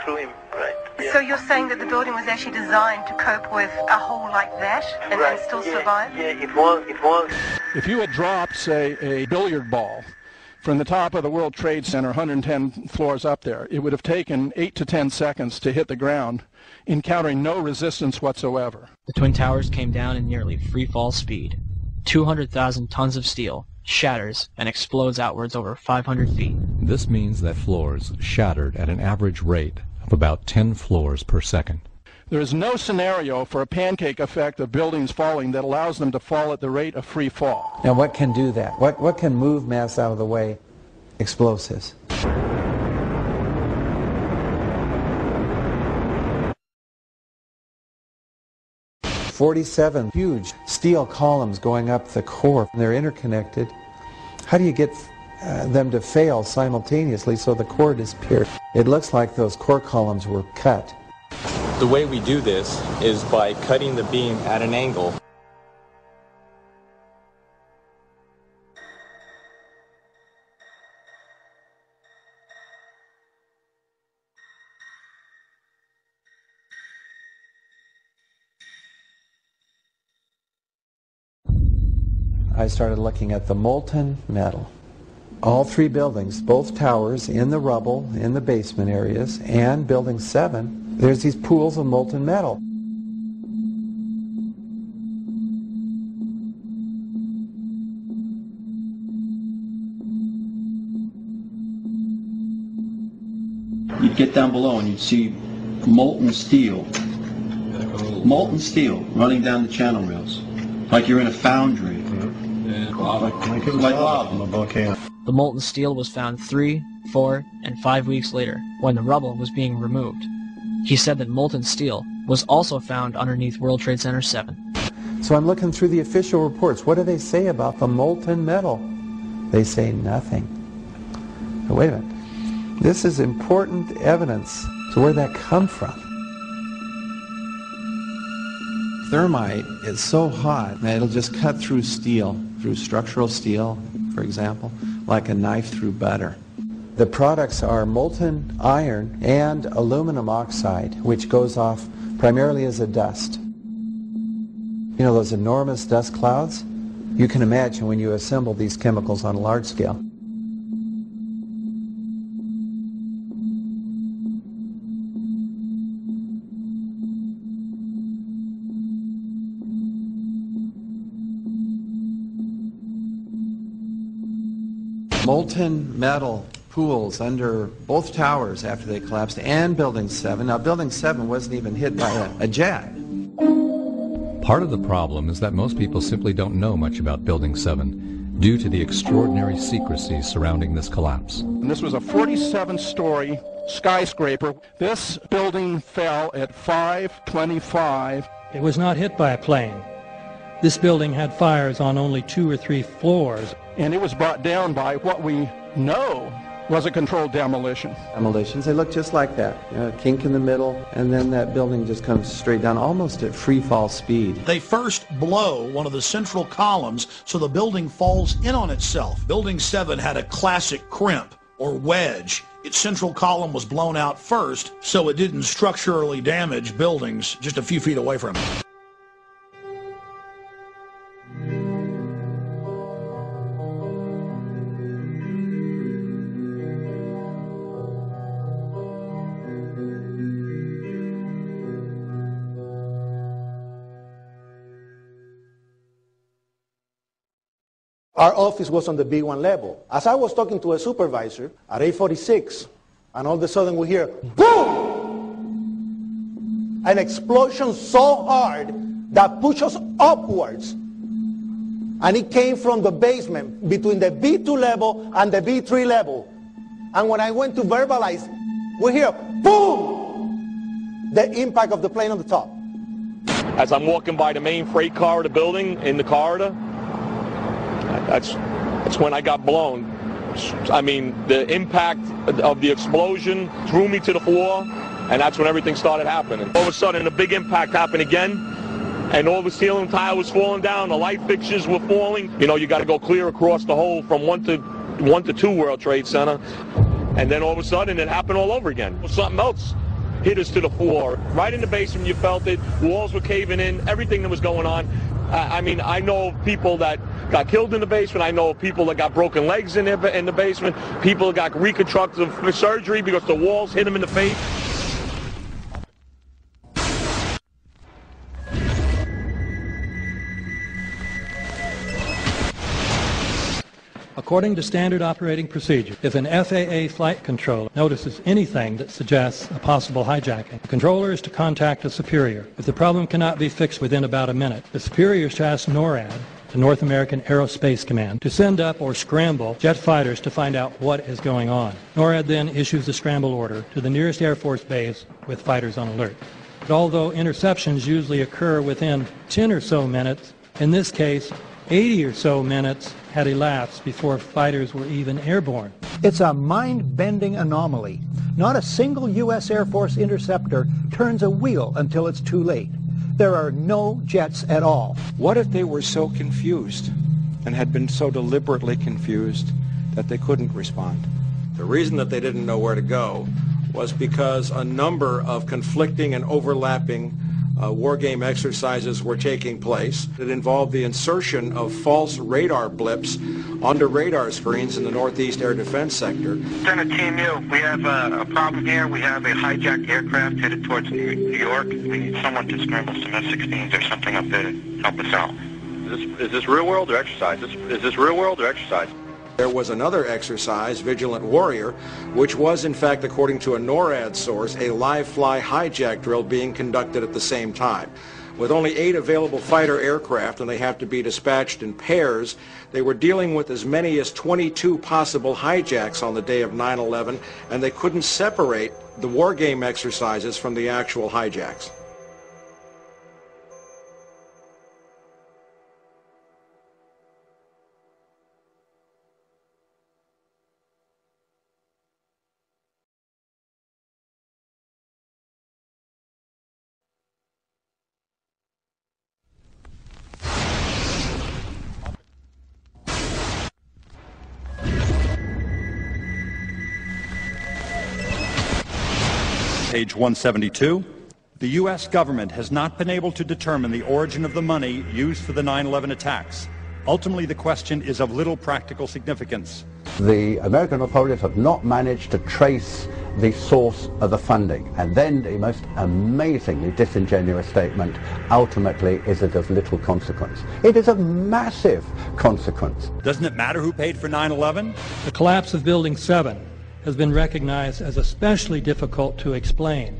Through him, right. So you're saying that the building was actually designed to cope with a hole like that and still survive? Yeah, it was. If you had dropped, say, a billiard ball from the top of the World Trade Center, 110 floors up there. It would have taken 8 to 10 seconds to hit the ground, encountering no resistance whatsoever. The Twin Towers came down in nearly free-fall speed. 200,000 tons of steel shatters and explodes outwards over 500 feet. This means that floors shattered at an average rate of about 10 floors per second. There is no scenario for a pancake effect of buildings falling that allows them to fall at the rate of free fall. Now what can do that? What can move mass out of the way? Explosives. "47 huge steel columns going up the core. They're interconnected. How do you get them to fail simultaneously so the core disappears? It looks like those core columns were cut. The way we do this is by cutting the beam at an angle. I started looking at the molten metal. All three buildings, both towers in the rubble, in the basement areas, and Building 7, there's these pools of molten metal. You'd get down below and you'd see molten steel running down the channel rails, like you're in a foundry. Like lava. The molten steel was found 3, 4, and 5 weeks later, when the rubble was being removed. He said that molten steel was also found underneath World Trade Center 7. So I'm looking through the official reports. What do they say about the molten metal? They say nothing. Now, wait a minute. This is important evidence. So where did that come from? Thermite is so hot that it'll just cut through steel, through structural steel, for example, like a knife through butter. The products are molten iron and aluminum oxide, which goes off primarily as a dust. You know those enormous dust clouds? You can imagine when you assemble these chemicals on a large scale. Molten metal pools under both towers after they collapsed, and Building 7. Now, Building 7 wasn't even hit by a jet. Part of the problem is that most people simply don't know much about Building 7 due to the extraordinary secrecy surrounding this collapse. And this was a 47-story skyscraper. This building fell at 5:25. It was not hit by a plane. This building had fires on only 2 or 3 floors. And it was brought down by what we know was a controlled demolition. Demolitions, they look just like that. You know, a kink in the middle, and then that building just comes straight down, almost at free fall speed. They first blow one of the central columns so the building falls in on itself. Building 7 had a classic crimp or wedge. Its central column was blown out first, so it didn't structurally damage buildings just a few feet away from it. Our office was on the B1 level. As I was talking to a supervisor at 8:46, and all of a sudden we hear, boom! An explosion so hard that pushed us upwards. And it came from the basement between the B2 level and the B3 level. And when I went to verbalize, we hear, boom! The impact of the plane on the top. As I'm walking by the main freight corridor building in the corridor, that's when I got blown. I mean, the impact of the explosion threw me to the floor, and that's when everything started happening. All of a sudden, a big impact happened again, and all the ceiling tile was falling down, the light fixtures were falling. You know, you got to go clear across the whole from 1 to 2 World Trade Center, and then all of a sudden, it happened all over again. Something else hit us to the floor. Right in the basement, you felt it. Walls were caving in, everything that was going on. I mean, I know people that got killed in the basement. I know of people that got broken legs in the basement. People that got reconstructive surgery because the walls hit them in the face. According to standard operating procedure, if an FAA flight controller notices anything that suggests a possible hijacking, the controller is to contact a superior. If the problem cannot be fixed within about a minute, the superior is to ask NORAD, the North American Aerospace Command, to send up or scramble jet fighters to find out what is going on. NORAD then issues a scramble order to the nearest Air Force base with fighters on alert. But although interceptions usually occur within 10 or so minutes, in this case, 80 or so minutes had elapsed before fighters were even airborne. It's a mind-bending anomaly. Not a single U.S. Air Force interceptor turns a wheel until it's too late. There are no jets at all. What if they were so confused and had been so deliberately confused that they couldn't respond? The reason that they didn't know where to go was because a number of conflicting and overlapping war game exercises were taking place. It involved the insertion of false radar blips onto radar screens in the Northeast Air Defense Sector. Center Team U, we have a problem here. We have a hijacked aircraft headed towards New York. We need someone to scramble some F-16s or something up there to help us out. Is this real world or exercise? Is this real world or exercise? There was another exercise, Vigilant Warrior, which was, in fact, according to a NORAD source, a live-fly hijack drill being conducted at the same time. With only 8 available fighter aircraft, and they have to be dispatched in pairs, they were dealing with as many as 22 possible hijacks on the day of 9/11, and they couldn't separate the war game exercises from the actual hijacks. Page 172. The U.S. government has not been able to determine the origin of the money used for the 9/11 attacks. Ultimately, the question is of little practical significance. The American authorities have not managed to trace the source of the funding. And then the most amazingly disingenuous statement, ultimately, is it of little consequence. It is of massive consequence. Doesn't it matter who paid for 9/11? The collapse of Building 7 has been recognized as especially difficult to explain.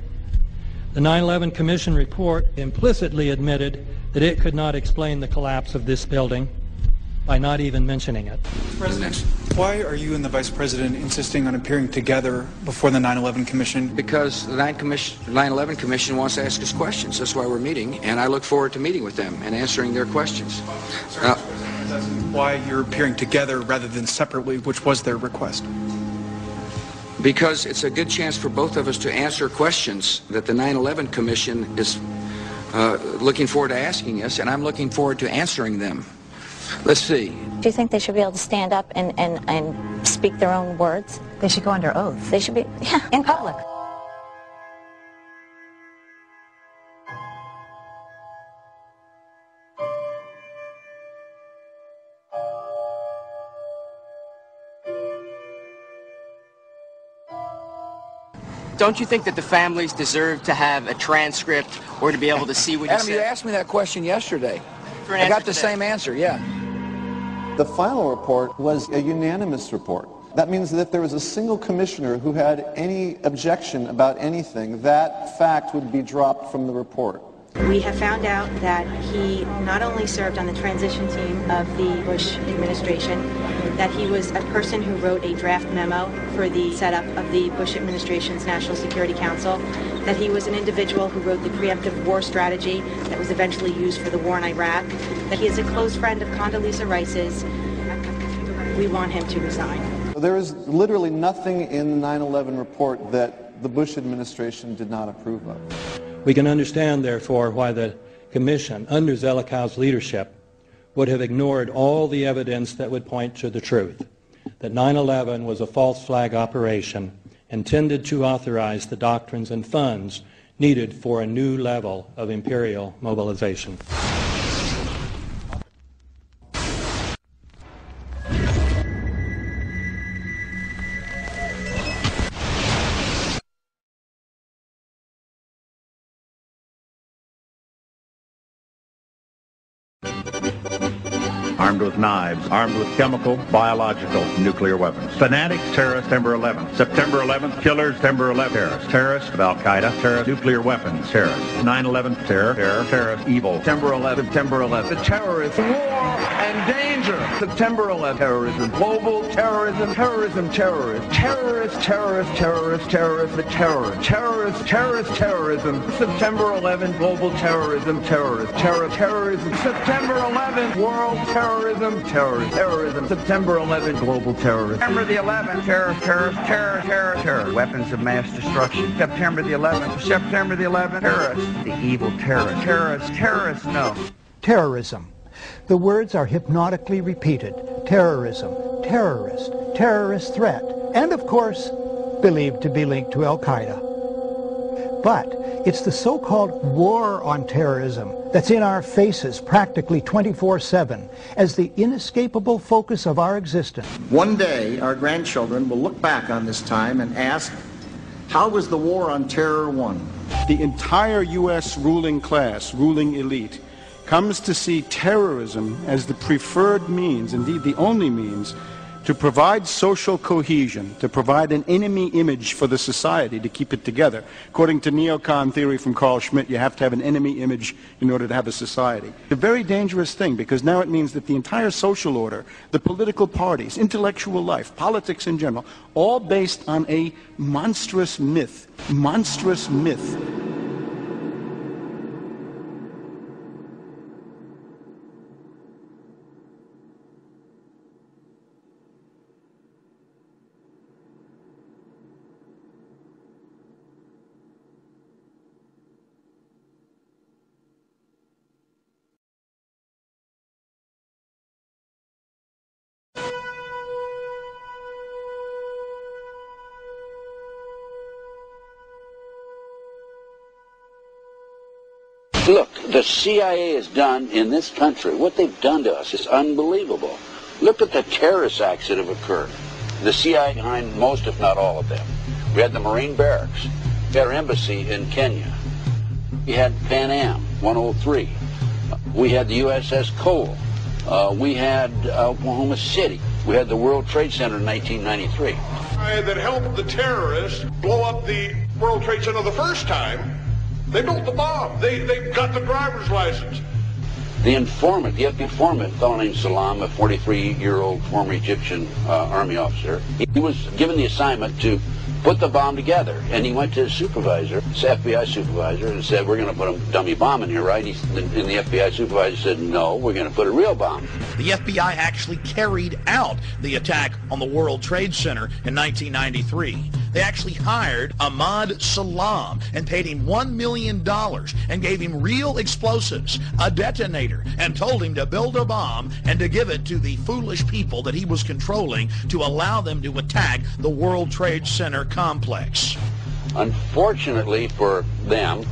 The 9/11 Commission report implicitly admitted that it could not explain the collapse of this building by not even mentioning it. President, why are you and the Vice President insisting on appearing together before the 9/11 Commission? Because the 9/11 Commission wants to ask us questions. That's why we're meeting, and I look forward to meeting with them and answering their questions. Why you're appearing together rather than separately, which was their request? Because it's a good chance for both of us to answer questions that the 9/11 Commission is looking forward to asking us, and I'm looking forward to answering them. Let's see. Do you think they should be able to stand up and speak their own words? They should go under oath. They should be, yeah, in public. Don't you think that the families deserve to have a transcript or to be able to see what you Adam, said? you asked me that question yesterday. I got the same answer, yeah. The final report was a unanimous report. That means that if there was a single commissioner who had any objection about anything, that fact would be dropped from the report. We have found out that he not only served on the transition team of the Bush administration, that he was a person who wrote a draft memo for the setup of the Bush administration's National Security Council, that he was an individual who wrote the preemptive war strategy that was eventually used for the war in Iraq, that he is a close friend of Condoleezza Rice's. We want him to resign. There is literally nothing in the 9/11 report that the Bush administration did not approve of. We can understand, therefore, why the Commission, under Zelikow's leadership, would have ignored all the evidence that would point to the truth, that 9/11 was a false flag operation intended to authorize the doctrines and funds needed for a new level of imperial mobilization. armed with knives, armed with chemical, biological, nuclear weapons. Fanatics, terrorists, September 11th. September 11th, killers, September 11th, terrorists. Terrorists of Al-Qaeda, terrorists, nuclear weapons, terrorists. 9/11, terror, terrorist, evil. September 11th, September 11th. The terrorists, war and danger. September 11th, terrorism, global terrorism, terrorism, terrorism, terrorists, terrorists, terrorists, terrorists, the terror, terrorists, terrorist, terrorism. September 11th, global terrorism, terrorist, terrorism. September 11th, world terrorism, terrorism. September 11th, global terrorism. September the 11th, terror, weapons of mass destruction. September the 11th, terrorists, the evil terrorists, no. Terrorism. The words are hypnotically repeated. Terrorism, terrorist, terrorist threat, and of course, believed to be linked to Al-Qaeda. But it's the so-called war on terrorism that's in our faces practically 24/7 as the inescapable focus of our existence. One day, our grandchildren will look back on this time and ask, how was the war on terror won? The entire U.S. ruling class, ruling elite, comes to see terrorism as the preferred means, indeed the only means, to provide social cohesion, to provide an enemy image for the society to keep it together. According to neocon theory from Carl Schmitt, you have to have an enemy image in order to have a society. It's a very dangerous thing, because now it means that the entire social order, the political parties, intellectual life, politics in general, all based on a monstrous myth. Monstrous myth. Look, the CIA has done in this country, what they've done to us is unbelievable. Look at the terrorist acts that have occurred. The CIA behind most, if not all of them. We had the Marine barracks. We had our embassy in Kenya. We had Pan Am 103. We had the USS Cole. We had Oklahoma City. We had the World Trade Center in 1993. That helped the terrorists blow up the World Trade Center the first time. They built the bomb. They got the driver's license. The informant, the FBI informant, a fellow named Salam, a 43-year-old former Egyptian army officer, he was given the assignment to put the bomb together. And he went to his supervisor, his FBI supervisor, and said, we're going to put a dummy bomb in here, right? And the FBI supervisor said, no, we're going to put a real bomb. The FBI actually carried out the attack on the World Trade Center in 1993. They actually hired Ahmad Salam and paid him $1 million and gave him real explosives, a detonator, and told him to build a bomb and to give it to the foolish people that he was controlling to allow them to attack the World Trade Center complex. Unfortunately for them,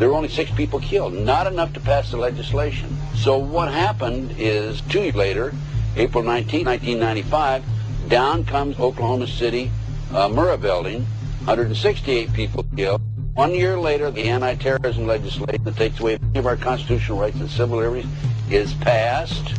there were only 6 people killed, not enough to pass the legislation. So what happened is 2 years later, April 19, 1995, down comes Oklahoma City Murrah building, 168 people killed. 1 year later, the anti-terrorism legislation that takes away many of our constitutional rights and civil liberties is passed.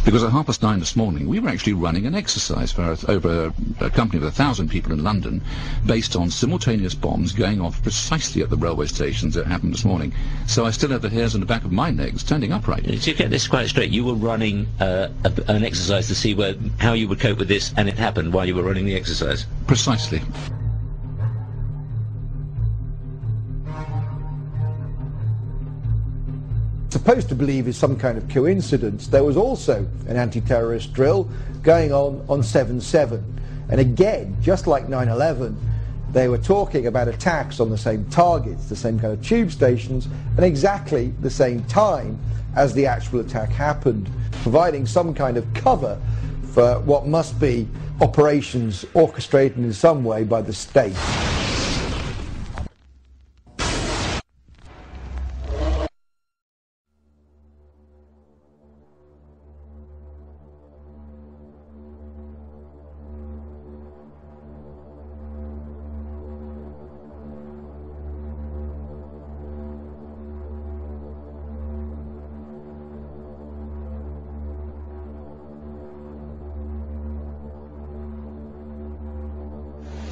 Because at 9:30 this morning, we were actually running an exercise for over a company of 1,000 people in London, based on simultaneous bombs going off precisely at the railway stations that happened this morning. So I still have the hairs on the back of my neck standing upright. To get this quite straight, you were running an exercise to see how you would cope with this, and it happened while you were running the exercise? Precisely. Supposed to believe is some kind of coincidence, there was also an anti-terrorist drill going on 7/7. And again, just like 9/11, They were talking about attacks on the same targets, the same kind of tube stations, and exactly the same time as the actual attack happened, providing some kind of cover for what must be operations orchestrated in some way by the state.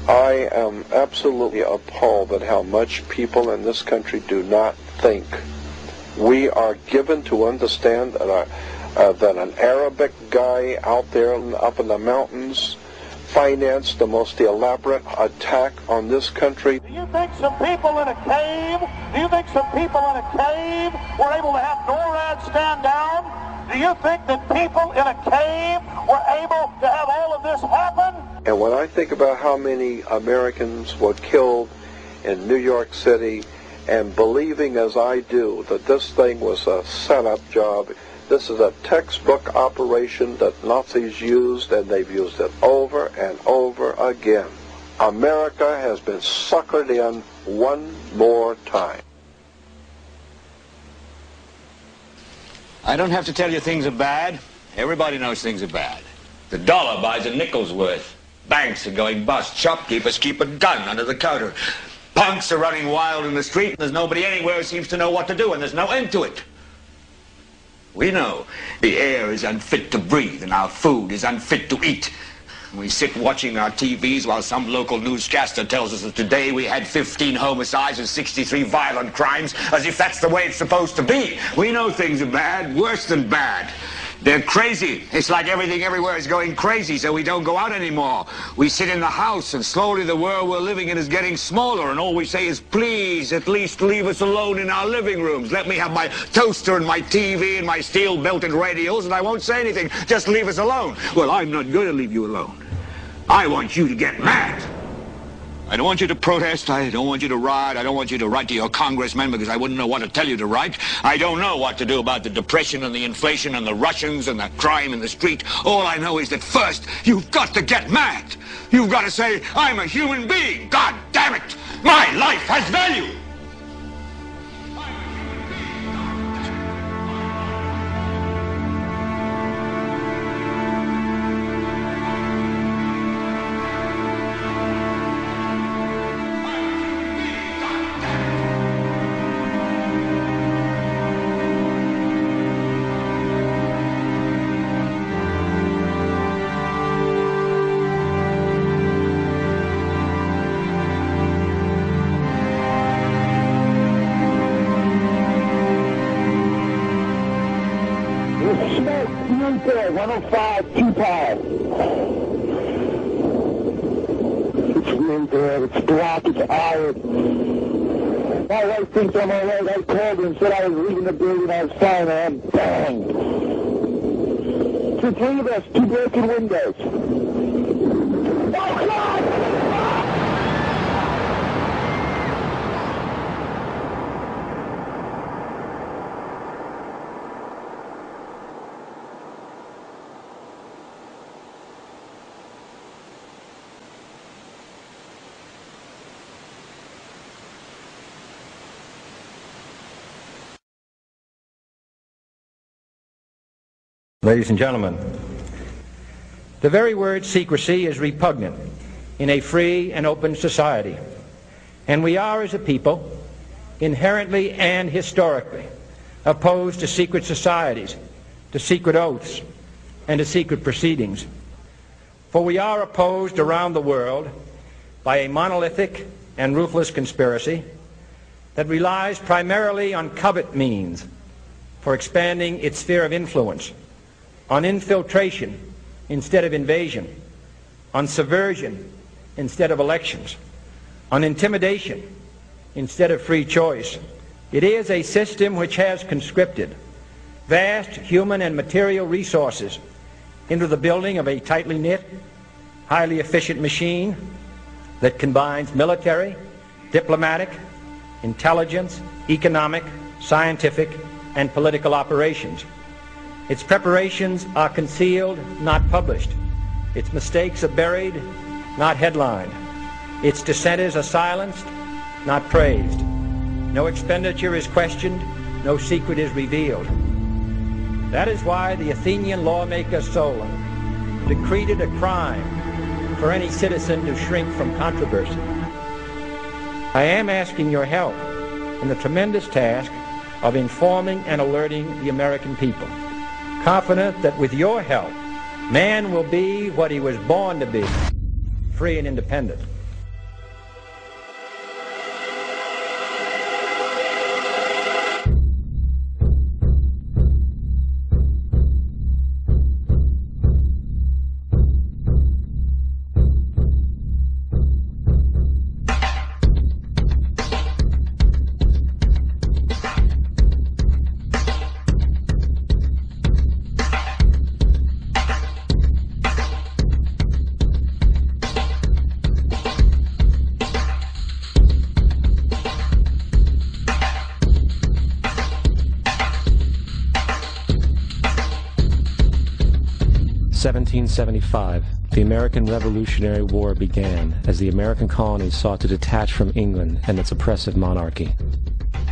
I am absolutely appalled at how much people in this country do not think. We are given to understand that, that an Arabic guy out there up in the mountains financed the most elaborate attack on this country. Do you think some people in a cave, were able to have NORAD stand down? Do you think that people in a cave were able to have all of this happen? And when I think about how many Americans were killed in New York City, and believing as I do that this thing was a setup job, this is a textbook operation that Nazis used, and they've used it over and over again. America has been suckered in one more time. I don't have to tell you things are bad. Everybody knows things are bad. The dollar buys a nickel's worth. Banks are going bust. Shopkeepers keep a gun under the counter. Punks are running wild in the street, and there's nobody anywhere who seems to know what to do, and there's no end to it. We know the air is unfit to breathe, and our food is unfit to eat. We sit watching our TVs while some local newscaster tells us that today we had 15 homicides and 63 violent crimes, as if that's the way it's supposed to be. We know things are bad, worse than bad. They're crazy. It's like everything everywhere is going crazy, so we don't go out anymore. We sit in the house, and slowly the world we're living in is getting smaller, and all we say is, please, at least leave us alone in our living rooms. Let me have my toaster and my TV and my steel-belted radios, and I won't say anything. Just leave us alone. Well, I'm not going to leave you alone. I want you to get mad. I don't want you to protest. I don't want you to riot. I don't want you to write to your congressmen because I wouldn't know what to tell you to write. I don't know what to do about the depression and the inflation and the Russians and the crime in the street. All I know is that first, you've got to get mad. You've got to say, I'm a human being. God damn it. My life has value. There, 105, 2 pounds. It's right there, it's black, it's iron. My wife thinks I'm all right. I called her and said I was leaving the building, I was fine, and bang. It's 3 of us, 2 broken windows. Oh, God! Ladies and gentlemen, the very word secrecy is repugnant in a free and open society, and we are, as a people, inherently and historically opposed to secret societies, to secret oaths, and to secret proceedings. For we are opposed around the world by a monolithic and ruthless conspiracy that relies primarily on covert means for expanding its sphere of influence, on infiltration instead of invasion, on subversion instead of elections, on intimidation instead of free choice. It is a system which has conscripted vast human and material resources into the building of a tightly knit, highly efficient machine that combines military, diplomatic, intelligence, economic, scientific, and political operations. Its preparations are concealed, not published. Its mistakes are buried, not headlined. Its dissenters are silenced, not praised. No expenditure is questioned, no secret is revealed. That is why the Athenian lawmaker Solon decreed it a crime for any citizen to shrink from controversy. I am asking your help in the tremendous task of informing and alerting the American people, confident that with your help, man will be what he was born to be, free and independent. In 1775, the American Revolutionary War began as the American colonies sought to detach from England and its oppressive monarchy.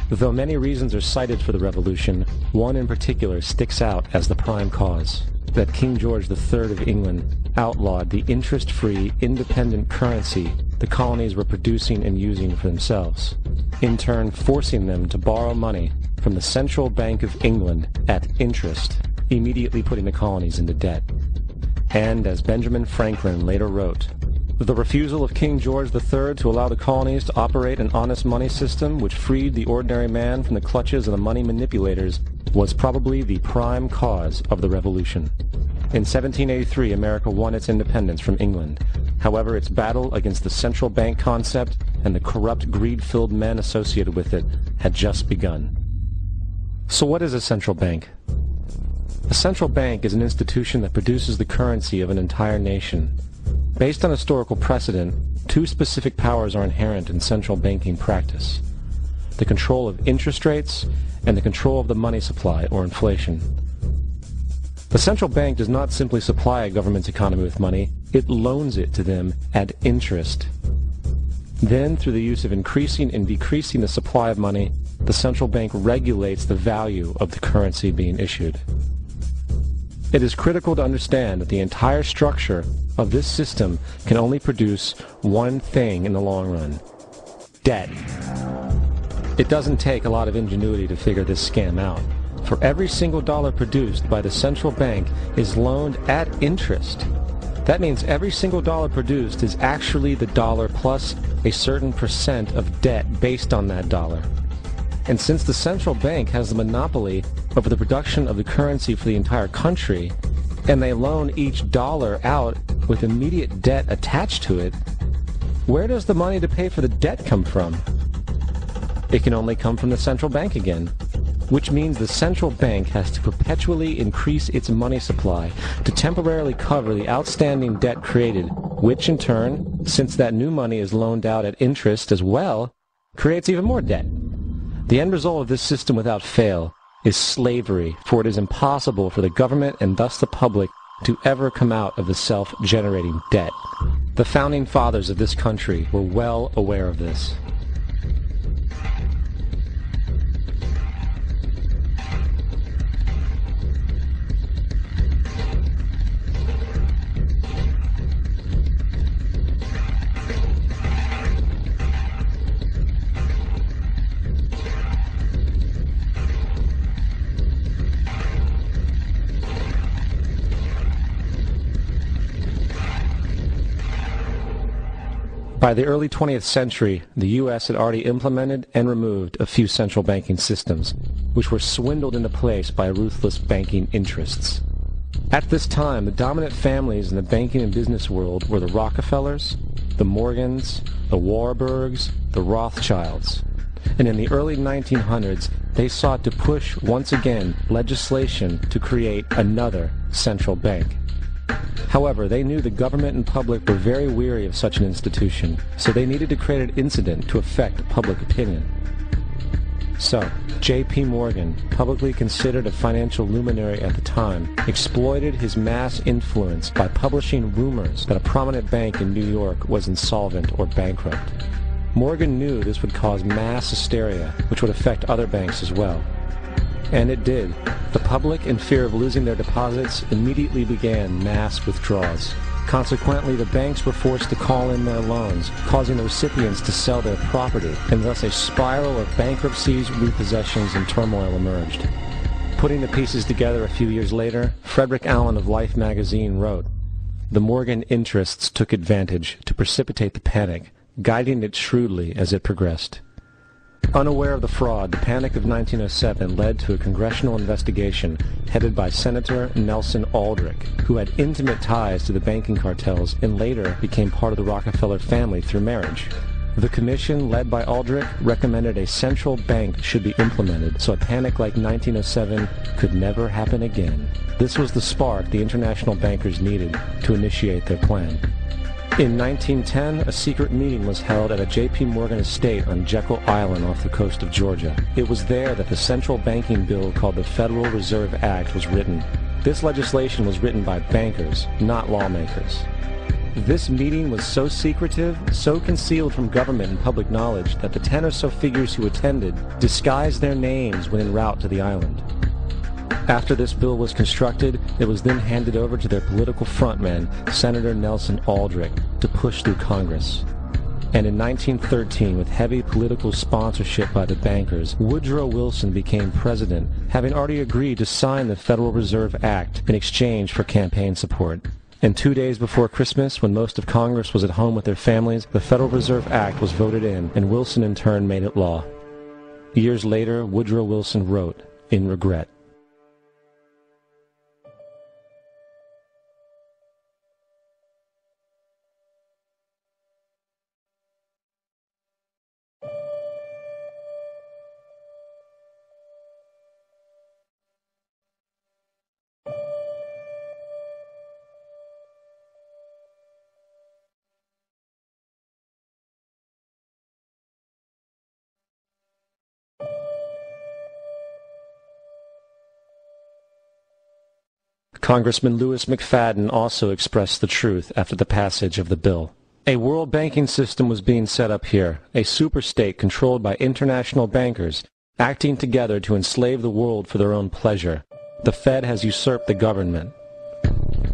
Though many reasons are cited for the revolution, one in particular sticks out as the prime cause, that King George III of England outlawed the interest-free, independent currency the colonies were producing and using for themselves, in turn forcing them to borrow money from the Central Bank of England at interest, immediately putting the colonies into debt. And, as Benjamin Franklin later wrote, the refusal of King George III to allow the colonies to operate an honest money system which freed the ordinary man from the clutches of the money manipulators was probably the prime cause of the Revolution. In 1783, America won its independence from England. However, its battle against the central bank concept and the corrupt, greed-filled men associated with it had just begun. So what is a central bank? A central bank is an institution that produces the currency of an entire nation. Based on historical precedent, two specific powers are inherent in central banking practice: the control of interest rates and the control of the money supply, or inflation. The central bank does not simply supply a government's economy with money, it loans it to them at interest. Then, through the use of increasing and decreasing the supply of money, the central bank regulates the value of the currency being issued. It is critical to understand that the entire structure of this system can only produce one thing in the long run: debt. It doesn't take a lot of ingenuity to figure this scam out. For every single dollar produced by the central bank is loaned at interest. That means every single dollar produced is actually the dollar plus a certain percent of debt based on that dollar. And since the central bank has the monopoly over the production of the currency for the entire country, and they loan each dollar out with immediate debt attached to it, where does the money to pay for the debt come from? It can only come from the central bank again, which means the central bank has to perpetually increase its money supply to temporarily cover the outstanding debt created, which in turn, since that new money is loaned out at interest as well, creates even more debt. The end result of this system without fail is slavery, for it is impossible for the government and thus the public to ever come out of the self-generating debt. The founding fathers of this country were well aware of this. By the early 20th century, the U.S. had already implemented and removed a few central banking systems, which were swindled into place by ruthless banking interests. At this time, the dominant families in the banking and business world were the Rockefellers, the Morgans, the Warburgs, the Rothschilds. And in the early 1900s, they sought to push, once again, legislation to create another central bank. However, they knew the government and public were very weary of such an institution, so they needed to create an incident to affect public opinion. So, J.P. Morgan, publicly considered a financial luminary at the time, exploited his mass influence by publishing rumors that a prominent bank in New York was insolvent or bankrupt. Morgan knew this would cause mass hysteria, which would affect other banks as well. And it did. The public, in fear of losing their deposits, immediately began mass withdrawals. Consequently, the banks were forced to call in their loans, causing the recipients to sell their property, and thus a spiral of bankruptcies, repossessions, and turmoil emerged. Putting the pieces together a few years later, Frederick Allen of Life magazine wrote, "The Morgan interests took advantage to precipitate the panic, guiding it shrewdly as it progressed." Unaware of the fraud, the Panic of 1907 led to a congressional investigation headed by Senator Nelson Aldrich, who had intimate ties to the banking cartels and later became part of the Rockefeller family through marriage. The commission, led by Aldrich, recommended a central bank should be implemented so a panic like 1907 could never happen again. This was the spark the international bankers needed to initiate their plan. In 1910, a secret meeting was held at a J.P. Morgan estate on Jekyll Island off the coast of Georgia. It was there that the central banking bill called the Federal Reserve Act was written. This legislation was written by bankers, not lawmakers. This meeting was so secretive, so concealed from government and public knowledge that the 10 or so figures who attended disguised their names when en route to the island. After this bill was constructed, it was then handed over to their political frontman, Senator Nelson Aldrich, to push through Congress. And in 1913, with heavy political sponsorship by the bankers, Woodrow Wilson became president, having already agreed to sign the Federal Reserve Act in exchange for campaign support. And 2 days before Christmas, when most of Congress was at home with their families, the Federal Reserve Act was voted in, and Wilson in turn made it law. Years later, Woodrow Wilson wrote, in regret, Congressman Louis McFadden also expressed the truth after the passage of the bill. A world banking system was being set up here, a superstate controlled by international bankers, acting together to enslave the world for their own pleasure. The Fed has usurped the government.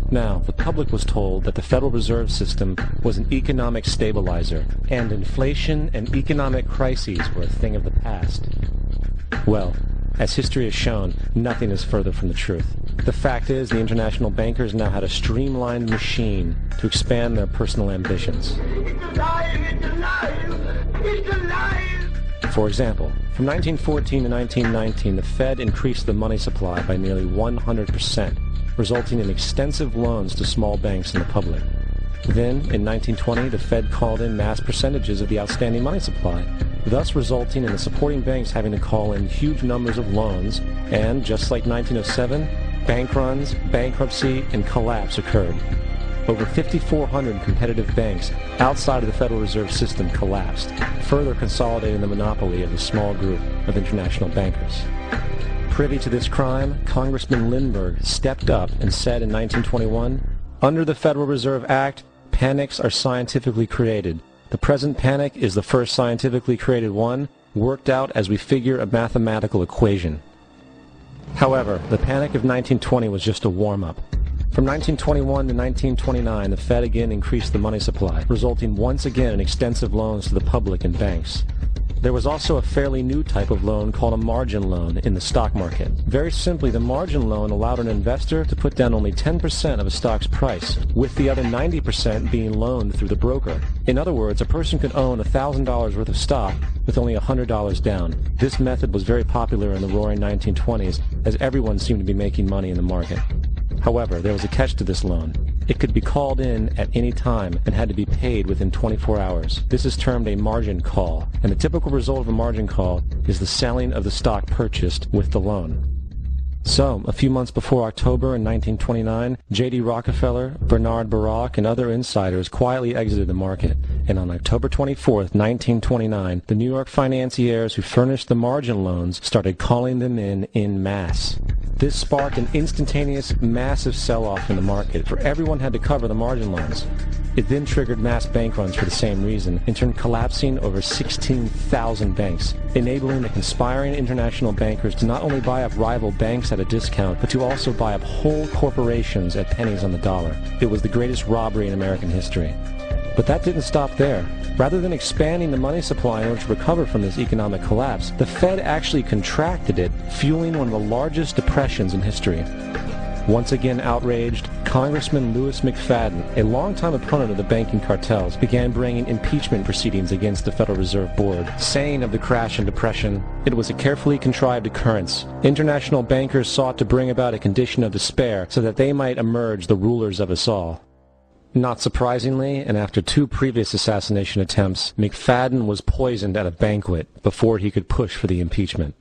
Now, the public was told that the Federal Reserve System was an economic stabilizer, and inflation and economic crises were a thing of the past. Well, as history has shown, nothing is further from the truth. The fact is, the international bankers now had a streamlined machine to expand their personal ambitions. For example, from 1914 to 1919, the Fed increased the money supply by nearly 100%, resulting in extensive loans to small banks and the public. Then, in 1920, the Fed called in mass percentages of the outstanding money supply, thus resulting in the supporting banks having to call in huge numbers of loans, and, just like 1907, bank runs, bankruptcy, and collapse occurred. Over 5,400 competitive banks outside of the Federal Reserve System collapsed, further consolidating the monopoly of the small group of international bankers. Privy to this crime, Congressman Lindbergh stepped up and said in 1921, "Under the Federal Reserve Act, panics are scientifically created. The present panic is the first scientifically created one, worked out as we figure a mathematical equation." However, the Panic of 1920 was just a warm-up. From 1921 to 1929, the Fed again increased the money supply, resulting once again in extensive loans to the public and banks. There was also a fairly new type of loan called a margin loan in the stock market. Very simply, the margin loan allowed an investor to put down only 10% of a stock's price, with the other 90% being loaned through the broker. In other words, a person could own $1,000 worth of stock with only $100 down. This method was very popular in the roaring 1920s, as everyone seemed to be making money in the market. However, there was a catch to this loan. It could be called in at any time and had to be paid within 24 hours. This is termed a margin call, and the typical result of a margin call is the selling of the stock purchased with the loan. So, a few months before October in 1929, J.D. Rockefeller, Bernard Baruch, and other insiders quietly exited the market. And on October 24th, 1929, the New York financiers who furnished the margin loans started calling them in masse. This sparked an instantaneous, massive sell-off in the market, for everyone had to cover the margin loans. It then triggered mass bank runs for the same reason, in turn collapsing over 16,000 banks, enabling the conspiring international bankers to not only buy up rival banks at a discount, but to also buy up whole corporations at pennies on the dollar. It was the greatest robbery in American history. But that didn't stop there. Rather than expanding the money supply in order to recover from this economic collapse, the Fed actually contracted it, fueling one of the largest depressions in history. Once again outraged, Congressman Louis McFadden, a longtime opponent of the banking cartels, began bringing impeachment proceedings against the Federal Reserve Board, saying of the crash and depression, it was a carefully contrived occurrence. International bankers sought to bring about a condition of despair so that they might emerge the rulers of us all. Not surprisingly, and after 2 previous assassination attempts, McFadden was poisoned at a banquet before he could push for the impeachment.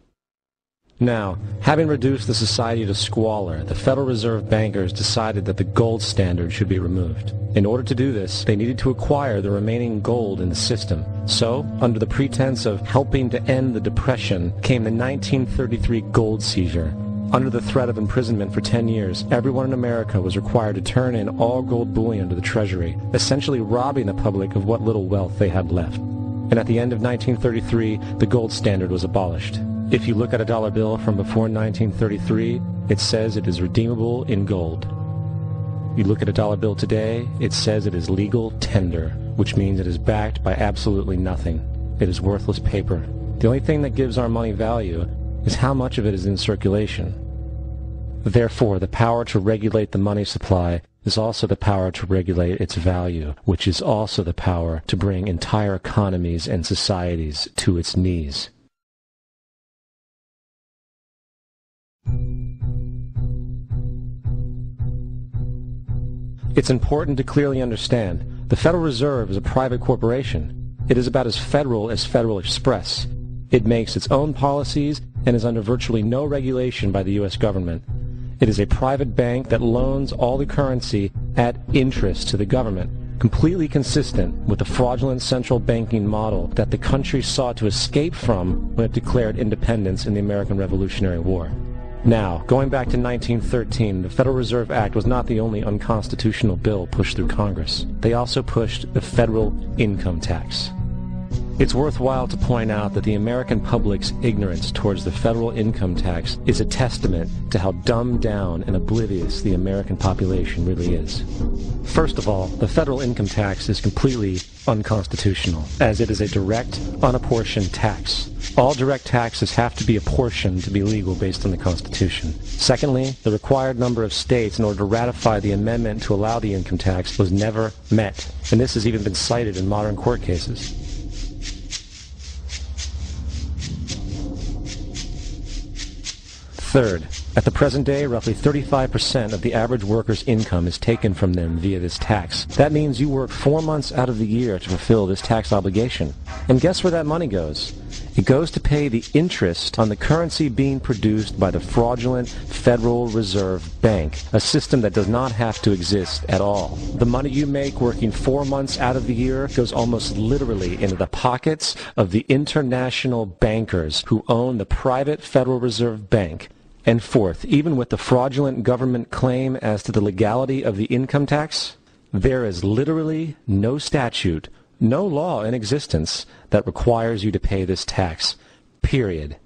Now, having reduced the society to squalor, the Federal Reserve bankers decided that the gold standard should be removed. In order to do this, they needed to acquire the remaining gold in the system. So, under the pretense of helping to end the Depression, came the 1933 gold seizure. Under the threat of imprisonment for 10 years, everyone in America was required to turn in all gold bullion to the Treasury, essentially robbing the public of what little wealth they had left. And at the end of 1933, the gold standard was abolished. If you look at a dollar bill from before 1933, it says it is redeemable in gold. You look at a dollar bill today, it says it is legal tender, which means it is backed by absolutely nothing. It is worthless paper. The only thing that gives our money value is how much of it is in circulation. Therefore, the power to regulate the money supply is also the power to regulate its value, which is also the power to bring entire economies and societies to its knees. It's important to clearly understand, the Federal Reserve is a private corporation. It is about as Federal Express. It makes its own policies and is under virtually no regulation by the U.S. government. It is a private bank that loans all the currency at interest to the government, completely consistent with the fraudulent central banking model that the country sought to escape from when it declared independence in the American Revolutionary War. Now, going back to 1913, the Federal Reserve Act was not the only unconstitutional bill pushed through Congress. They also pushed the federal income tax. It's worthwhile to point out that the American public's ignorance towards the federal income tax is a testament to how dumbed down and oblivious the American population really is. First of all, the federal income tax is completely unconstitutional, as it is a direct, unapportioned tax. All direct taxes have to be apportioned to be legal based on the Constitution. Secondly, the required number of states in order to ratify the amendment to allow the income tax was never met, and this has even been cited in modern court cases. Third, at the present day, roughly 35% of the average worker's income is taken from them via this tax. That means you work 4 months out of the year to fulfill this tax obligation. And guess where that money goes? It goes to pay the interest on the currency being produced by the fraudulent Federal Reserve Bank, a system that does not have to exist at all. The money you make working 4 months out of the year goes almost literally into the pockets of the international bankers who own the private Federal Reserve Bank. And fourth, even with the fraudulent government claim as to the legality of the income tax, there is literally no statute, no law in existence that requires you to pay this tax, period.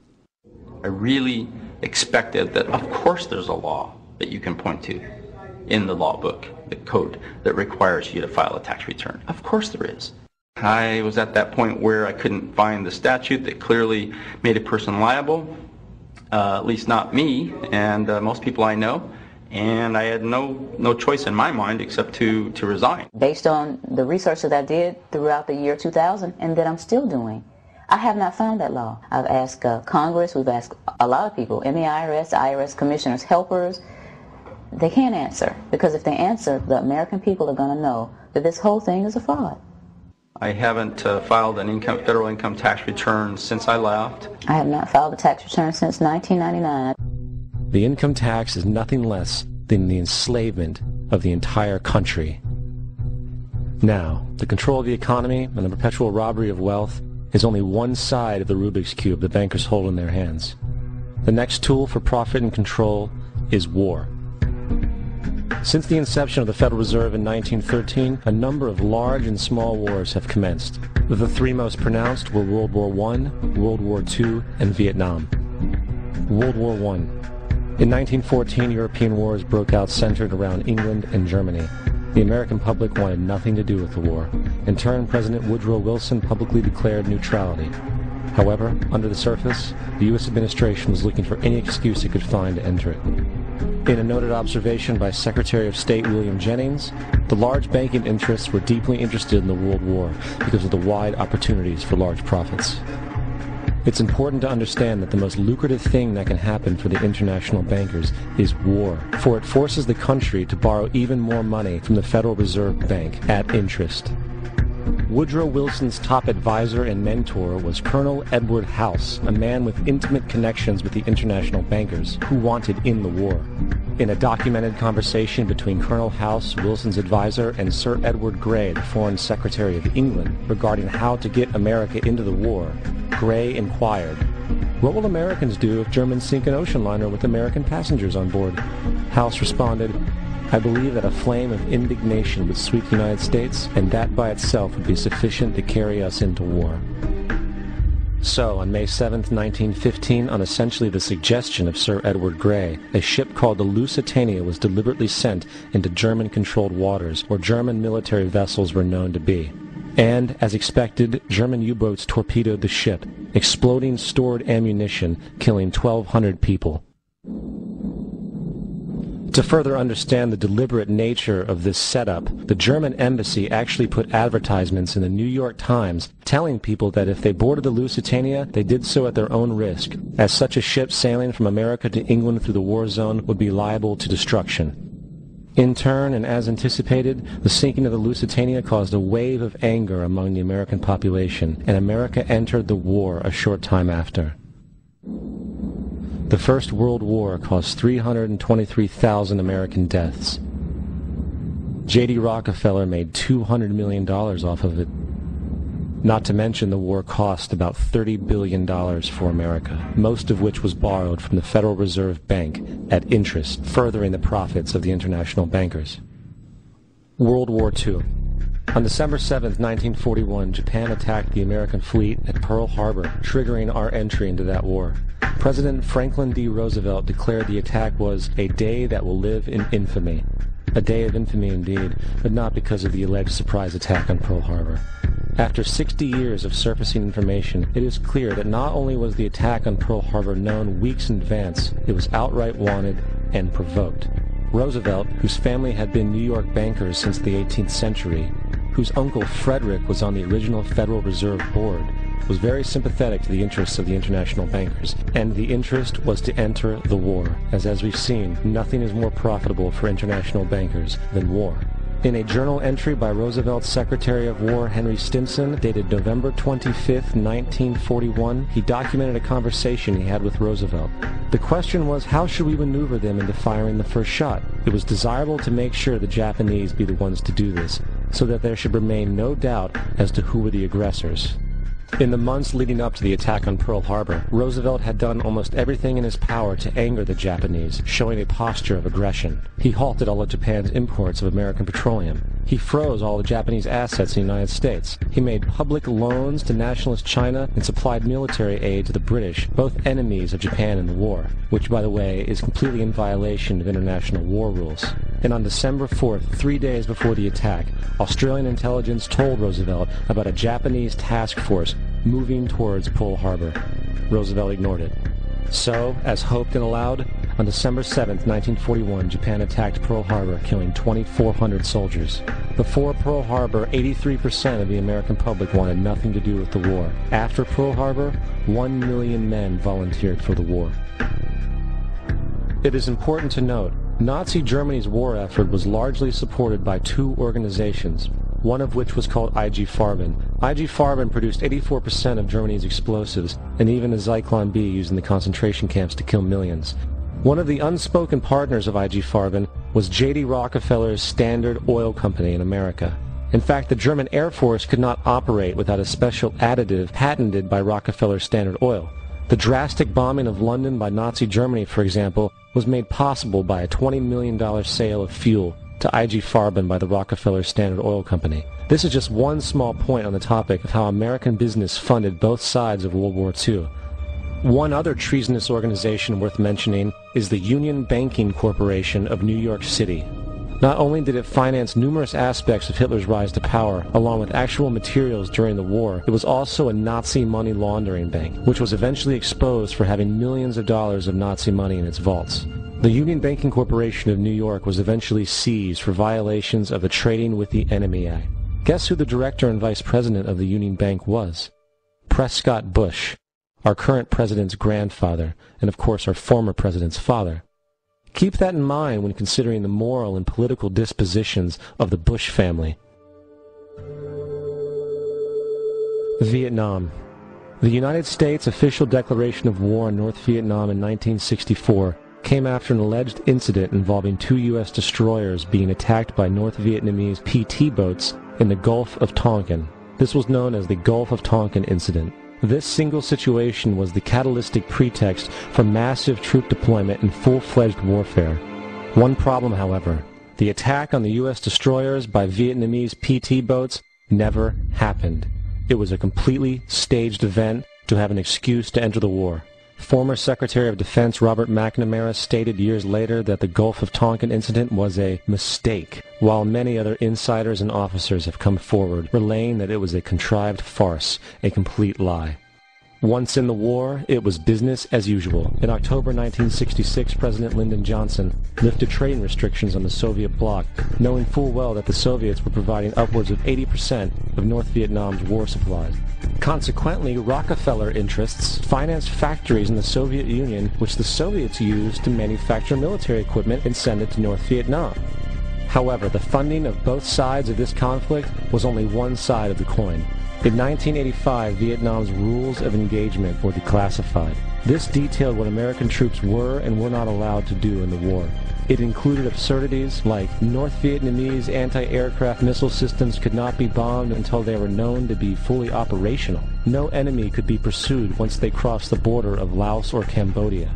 I really expected that, of course there's a law that you can point to in the law book, the code, that requires you to file a tax return. Of course there is. I was at that point where I couldn't find the statute that clearly made a person liable. At least not me, and most people I know, and I had no choice in my mind except to resign. Based on the research that I did throughout the year 2000, and that I'm still doing, I have not found that law. I've asked Congress, we've asked a lot of people in the IRS commissioners, helpers. They can't answer, because if they answer, the American people are going to know that this whole thing is a fraud. I haven't filed an federal income tax return since I left. I have not filed a tax return since 1999. The income tax is nothing less than the enslavement of the entire country. Now, the control of the economy and the perpetual robbery of wealth is only one side of the Rubik's Cube the bankers hold in their hands. The next tool for profit and control is war. Since the inception of the Federal Reserve in 1913, a number of large and small wars have commenced. The three most pronounced were World War I, World War II, and Vietnam. World War I. In 1914, European wars broke out centered around England and Germany. The American public wanted nothing to do with the war. In turn, President Woodrow Wilson publicly declared neutrality. However, under the surface, the U.S. administration was looking for any excuse it could find to enter it. In a noted observation by Secretary of State William Jennings, the large banking interests were deeply interested in the World War because of the wide opportunities for large profits. It's important to understand that the most lucrative thing that can happen for the international bankers is war, for it forces the country to borrow even more money from the Federal Reserve Bank at interest. Woodrow Wilson's top advisor and mentor was Colonel Edward House, a man with intimate connections with the international bankers who wanted in the war. In a documented conversation between Colonel House, Wilson's advisor, and Sir Edward Grey, the Foreign Secretary of England, regarding how to get America into the war, Grey inquired, "What will Americans do if Germans sink an ocean liner with American passengers on board?" House responded, "I believe that a flame of indignation would sweep the United States, and that by itself would be sufficient to carry us into war." So, on May 7, 1915, on essentially the suggestion of Sir Edward Grey, a ship called the Lusitania was deliberately sent into German-controlled waters, where German military vessels were known to be. And, as expected, German U-boats torpedoed the ship, exploding stored ammunition, killing 1,200 people. To further understand the deliberate nature of this setup, the German embassy actually put advertisements in the New York Times telling people that if they boarded the Lusitania, they did so at their own risk, as such a ship sailing from America to England through the war zone would be liable to destruction. In turn, and as anticipated, the sinking of the Lusitania caused a wave of anger among the American population, and America entered the war a short time after. The First World War caused 323,000 American deaths. J.D. Rockefeller made $200 million off of it. Not to mention the war cost about $30 billion for America, most of which was borrowed from the Federal Reserve Bank at interest, furthering the profits of the international bankers. World War II. On December 7, 1941, Japan attacked the American fleet at Pearl Harbor, triggering our entry into that war. President Franklin D. Roosevelt declared the attack was a day that will live in infamy. A day of infamy indeed, but not because of the alleged surprise attack on Pearl Harbor. After 60 years of surfacing information, it is clear that not only was the attack on Pearl Harbor known weeks in advance, it was outright wanted and provoked. Roosevelt, whose family had been New York bankers since the 18th century, whose uncle Frederick was on the original Federal Reserve Board, was very sympathetic to the interests of the international bankers, and the interest was to enter the war, as we've seen, nothing is more profitable for international bankers than war. In a journal entry by Roosevelt's Secretary of War Henry Stimson, dated November 25, 1941, he documented a conversation he had with Roosevelt. The question was, how should we maneuver them into firing the first shot? It was desirable to make sure the Japanese be the ones to do this, so that there should remain no doubt as to who were the aggressors. In the months leading up to the attack on Pearl Harbor, Roosevelt had done almost everything in his power to anger the Japanese, showing a posture of aggression. He halted all of Japan's imports of American petroleum. He froze all the Japanese assets in the United States. He made public loans to nationalist China and supplied military aid to the British, both enemies of Japan in the war, which, by the way, is completely in violation of international war rules. And on December 4th, 3 days before the attack, Australian intelligence told Roosevelt about a Japanese task force moving towards Pearl Harbor. Roosevelt ignored it. So, as hoped and allowed, on December 7, 1941, Japan attacked Pearl Harbor, killing 2,400 soldiers. Before Pearl Harbor, 83% of the American public wanted nothing to do with the war. After Pearl Harbor, 1 million men volunteered for the war. It is important to note, Nazi Germany's war effort was largely supported by two organizations, one of which was called IG Farben. IG Farben produced 84% of Germany's explosives, and even the Zyklon B used in the concentration camps to kill millions. One of the unspoken partners of I.G. Farben was J.D. Rockefeller's Standard Oil Company in America. In fact, the German Air Force could not operate without a special additive patented by Rockefeller Standard Oil. The drastic bombing of London by Nazi Germany, for example, was made possible by a $20 million sale of fuel to I.G. Farben by the Rockefeller Standard Oil Company. This is just one small point on the topic of how American business funded both sides of World War II. One other treasonous organization worth mentioning is the Union Banking Corporation of New York City. Not only did it finance numerous aspects of Hitler's rise to power, along with actual materials during the war, it was also a Nazi money laundering bank, which was eventually exposed for having millions of dollars of Nazi money in its vaults. The Union Banking Corporation of New York was eventually seized for violations of the Trading with the Enemy Act. Guess who the director and vice president of the Union Bank was? Prescott Bush, our current president's grandfather, and of course our former president's father. Keep that in mind when considering the moral and political dispositions of the Bush family. Vietnam. The United States' official declaration of war on North Vietnam in 1964 came after an alleged incident involving 2 U.S. destroyers being attacked by North Vietnamese PT boats in the Gulf of Tonkin. This was known as the Gulf of Tonkin Incident. This single situation was the catalytic pretext for massive troop deployment and full-fledged warfare. One problem, however, the attack on the U.S. destroyers by Vietnamese PT boats never happened. It was a completely staged event to have an excuse to enter the war. Former Secretary of Defense Robert McNamara stated years later that the Gulf of Tonkin incident was a mistake, while many other insiders and officers have come forward, relaying that it was a contrived farce, a complete lie. Once in the war, it was business as usual. In October 1966, President Lyndon Johnson lifted trading restrictions on the Soviet bloc, knowing full well that the Soviets were providing upwards of 80% of North Vietnam's war supplies. Consequently, Rockefeller interests financed factories in the Soviet Union, which the Soviets used to manufacture military equipment and send it to North Vietnam. However, the funding of both sides of this conflict was only one side of the coin. In 1985, Vietnam's rules of engagement were declassified. This detailed what American troops were and were not allowed to do in the war. It included absurdities like North Vietnamese anti-aircraft missile systems could not be bombed until they were known to be fully operational. No enemy could be pursued once they crossed the border of Laos or Cambodia.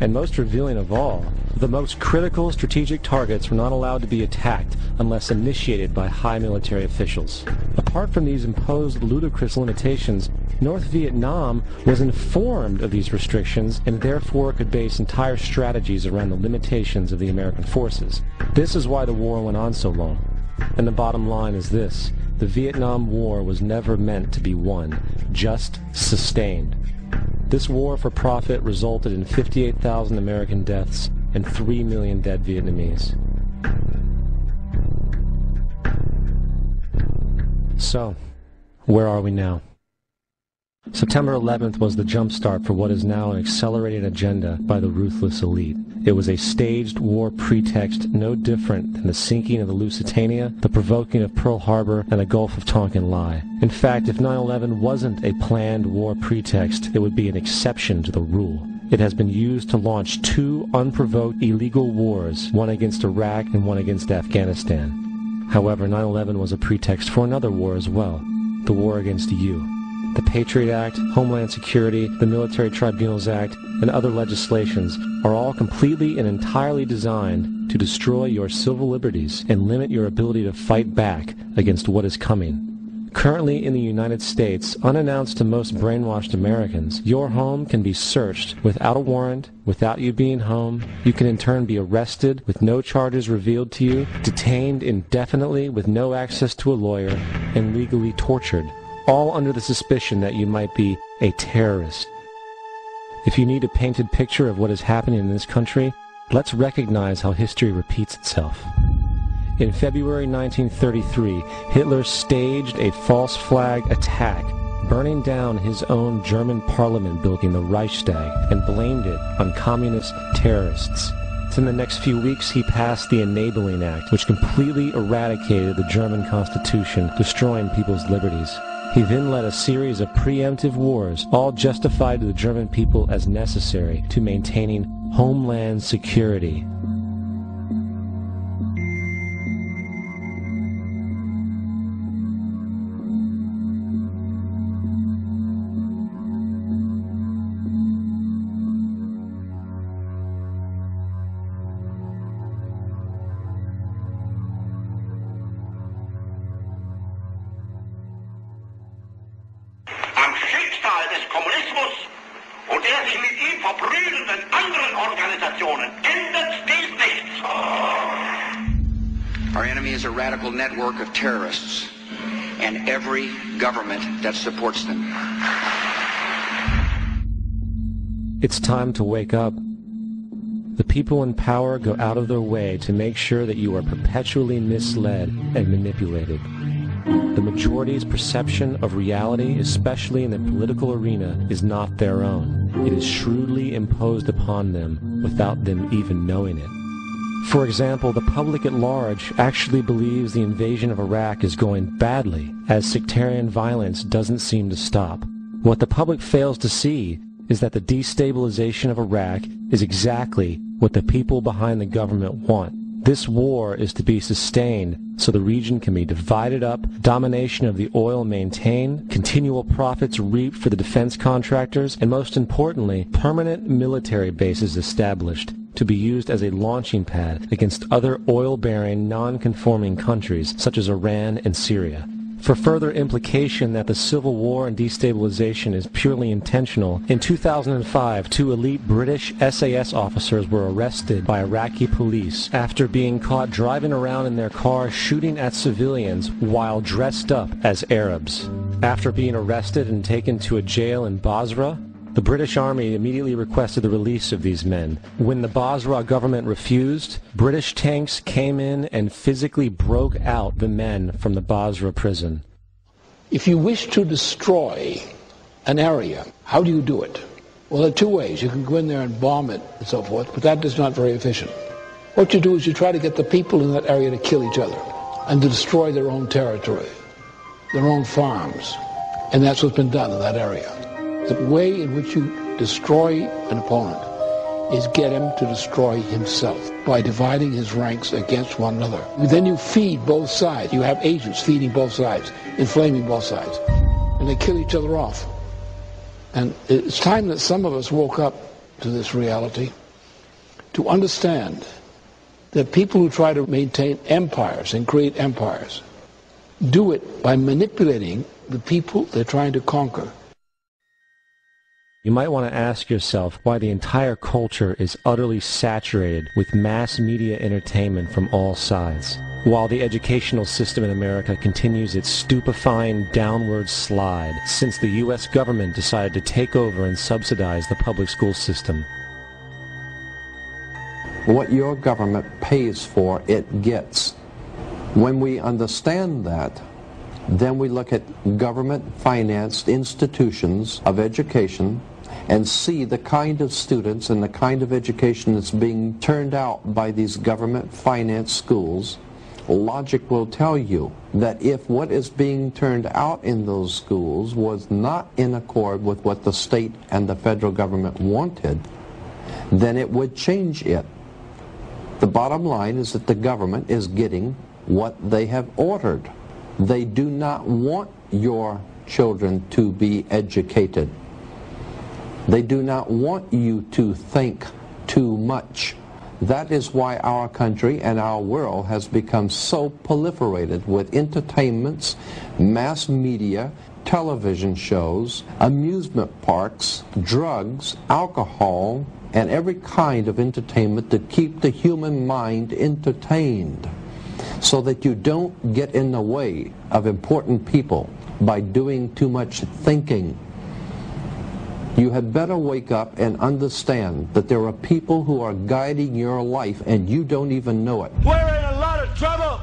And most revealing of all, the most critical strategic targets were not allowed to be attacked unless initiated by high military officials. Apart from these imposed ludicrous limitations, North Vietnam was informed of these restrictions and therefore could base entire strategies around the limitations of the American forces. This is why the war went on so long. And the bottom line is this: the Vietnam War was never meant to be won, just sustained. This war for profit resulted in 58,000 American deaths and 3 million dead Vietnamese. So, where are we now? September 11th was the jumpstart for what is now an accelerated agenda by the ruthless elite. It was a staged war pretext no different than the sinking of the Lusitania, the provoking of Pearl Harbor, and the Gulf of Tonkin lie. In fact, if 9/11 wasn't a planned war pretext, it would be an exception to the rule. It has been used to launch 2 unprovoked illegal wars, one against Iraq and one against Afghanistan. However, 9/11 was a pretext for another war as well, the war against you. The Patriot Act, Homeland Security, the Military Tribunals Act, and other legislations are all completely and entirely designed to destroy your civil liberties and limit your ability to fight back against what is coming. Currently in the United States, unannounced to most brainwashed Americans, your home can be searched without a warrant, without you being home. You can in turn be arrested with no charges revealed to you, detained indefinitely with no access to a lawyer, and legally tortured, all under the suspicion that you might be a terrorist. If you need a painted picture of what is happening in this country, let's recognize how history repeats itself. In February 1933, Hitler staged a false flag attack, burning down his own German parliament building, the Reichstag, and blamed it on communist terrorists. In the next few weeks, he passed the Enabling Act, which completely eradicated the German Constitution, destroying people's liberties. He then led a series of preemptive wars, all justified to the German people as necessary to maintaining Homeland Security. Our enemy is a radical network of terrorists and every government that supports them. It's time to wake up. The people in power go out of their way to make sure that you are perpetually misled and manipulated. The majority's perception of reality, especially in the political arena, is not their own. It is shrewdly imposed upon them without them even knowing it. For example, the public at large actually believes the invasion of Iraq is going badly, as sectarian violence doesn't seem to stop. What the public fails to see is that the destabilization of Iraq is exactly what the people behind the government want. This war is to be sustained so the region can be divided up, domination of the oil maintained, continual profits reaped for the defense contractors, and most importantly, permanent military bases established to be used as a launching pad against other oil-bearing, non-conforming countries such as Iran and Syria. For further implication that the civil war and destabilization is purely intentional, in 2005, 2 elite British SAS officers were arrested by Iraqi police after being caught driving around in their car shooting at civilians while dressed up as Arabs. After being arrested and taken to a jail in Basra, the British Army immediately requested the release of these men. When the Basra government refused, British tanks came in and physically broke out the men from the Basra prison. If you wish to destroy an area, how do you do it? Well, there are 2 ways. You can go in there and bomb it and so forth, but that is not very efficient. What you do is you try to get the people in that area to kill each other and to destroy their own territory, their own farms. And that's what's been done in that area. The way in which you destroy an opponent is get him to destroy himself by dividing his ranks against one another. Then you feed both sides. You have agents feeding both sides, inflaming both sides, and they kill each other off. And it's time that some of us woke up to this reality, to understand that people who try to maintain empires and create empires do it by manipulating the people they're trying to conquer. You might want to ask yourself why the entire culture is utterly saturated with mass media entertainment from all sides, while the educational system in America continues its stupefying downward slide since the U.S. government decided to take over and subsidize the public school system. What your government pays for, it gets. When we understand that, then we look at government-financed institutions of education and see the kind of students and the kind of education that's being turned out by these government-financed schools. Logic will tell you that if what is being turned out in those schools was not in accord with what the state and the federal government wanted, then it would change it. The bottom line is that the government is getting what they have ordered. They do not want your children to be educated. They do not want you to think too much. That is why our country and our world has become so proliferated with entertainments, mass media, television shows, amusement parks, drugs, alcohol, and every kind of entertainment to keep the human mind entertained, so that you don't get in the way of important people by doing too much thinking. You had better wake up and understand that there are people who are guiding your life and you don't even know it. We're in a lot of trouble